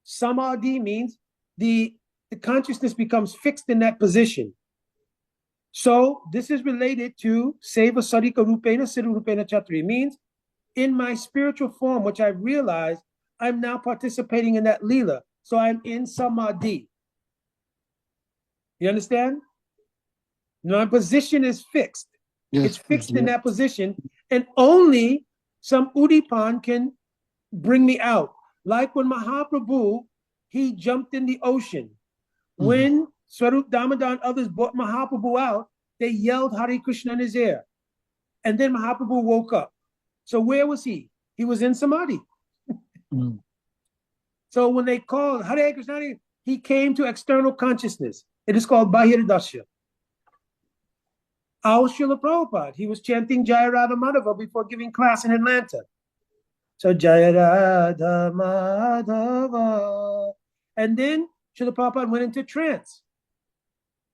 Samadhi means the consciousness becomes fixed in that position. So this is related to Seva Sarika Rupena Siddha Rupena Chatri. It means in my spiritual form, which I've realized, I'm now participating in that Leela. So I'm in Samadhi. You understand? My position is fixed. Yes, it's fixed in that position, and only some Udipan can bring me out. Like when Mahaprabhu, he jumped in the ocean. When Swarup Damodar and others brought Mahaprabhu out, they yelled Hare Krishna in his ear. And then Mahaprabhu woke up. So where was he? He was in Samadhi. So when they called Hare Krishna, he came to external consciousness. It is called Bahir Dasya. Our Srila Prabhupada, he was chanting Jaya Radha Madhava before giving class in Atlanta. So Jaya Radha Madhava. And then Srila Prabhupada went into trance,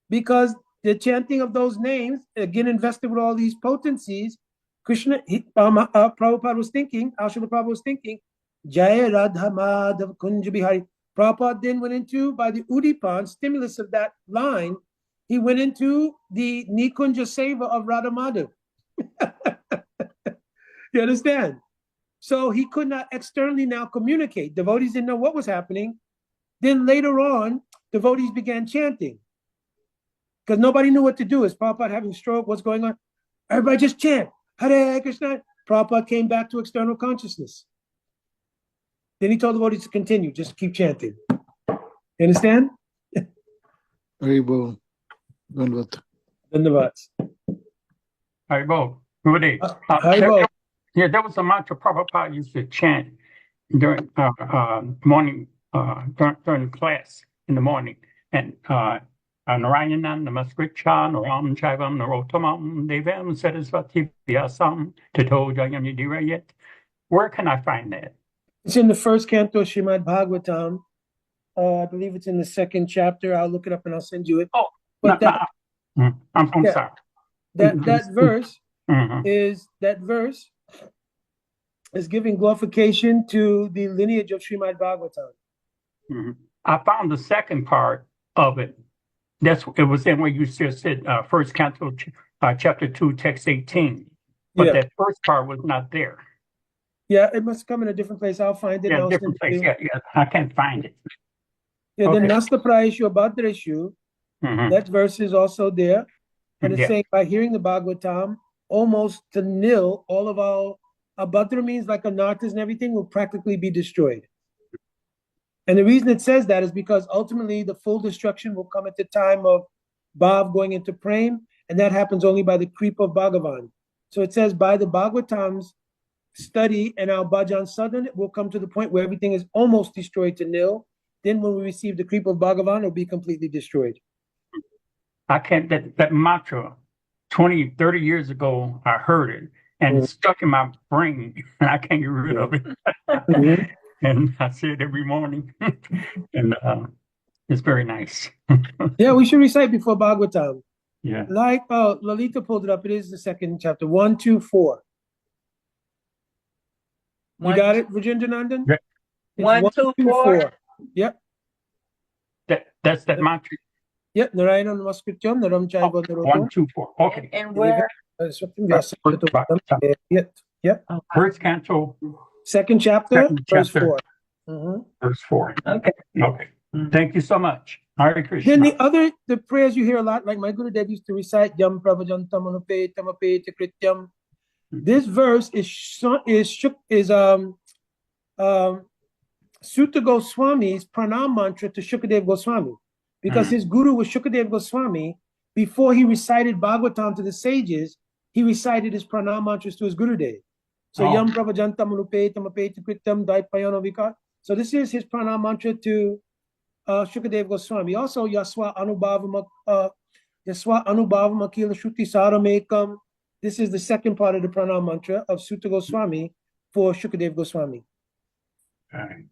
because the chanting of those names, again invested with all these potencies, Prabhupada was thinking, our Srila Prabhupada was thinking, Jaya Radha Madhava Kunja Bihari. Prabhupada then went into, by the Udipan, stimulus of that line, he went into the Nikunja Seva of Radha Madhav. You understand? So he could not externally now communicate. Devotees didn't know what was happening. Then later on, devotees began chanting, because nobody knew what to do. Is Prabhupada having stroke? What's going on? Everybody just chant, Hare Krishna. Prabhupada came back to external consciousness. Then he told the devotees to continue, just keep chanting. You understand? Haribo. Dandavat. Dandavat. Haribo. Good day. Haribo. Yeah, there was a mantra Prabhupada used to chant during morning, during class in the morning. And Narayanan Namaskritcha Naram Jaivam Narotamam Devam Sarasvati Vyasam Tato Jayam Yadirayet. Where can I find that? It's in the first canto of Srimad Bhagavatam. I believe it's in the second chapter. I'll look it up and I'll send you it. Oh, but I'm sorry. That verse is giving glorification to the lineage of Srimad Bhagavatam. I found the second part of it. It was in where you just said first canto, chapter 2, text 18. But that first part was not there. Yeah, it must come in a different place. I'll find it. Yeah, different place. Yeah, I can't find it. Yeah, then Nasta Prayeshu Abhadreshu, that verse is also there. And it's saying by hearing the Bhagavatam, almost to nil, all of our Abhadra means like anarthas and everything will practically be destroyed. And the reason it says that is because ultimately the full destruction will come at the time of Bhav going into Prem, and that happens only by the creep of Bhagavan. So it says by the Bhagavatam's study and our bhajan sadhan, it will come to the point where everything is almost destroyed to nil. Then when we receive the creep of Bhagavan, it will be completely destroyed. I can't, that mantra 20, 30 years ago, I heard it and it's stuck in my brain and I can't get rid of it. And I say it every morning. And it's very nice. Yeah, we should recite before Bhagavatam. Yeah. Like Lalita pulled it up. It is the second chapter. 1, 2, 4. You got it, Virginia Nandan? Yeah. 1, 2, 4. Yep. That's that mantra. Yep. Narayana Namaskrityam Naram Chaiva Narotam. 1, 2, 4. Okay. And where? Yep. First canto. Second chapter, verse 4. Verse 4. Okay. Okay. Thank you so much. Hare Krishna. Then the prayers you hear a lot, like my Guru Dev used to recite, Yam Pravajantam Anupe Tamape Krityam. This verse is Sutta Goswami's pranam mantra to Shukadev Goswami, because his guru was Shukadev Goswami. Before he recited Bhagavatam to the sages, he recited his pranam mantras to his Gurudev. So Yam Prabhajantam Rupetam Apeti Kritam Daipayano Vikat. So this is his pranam mantra to Shukadev Goswami. Also Yaswa Anubhavam Akila Shruti Saramekam. This is the second part of the pranam mantra of Sutta Goswami for Shukadev Goswami. Okay.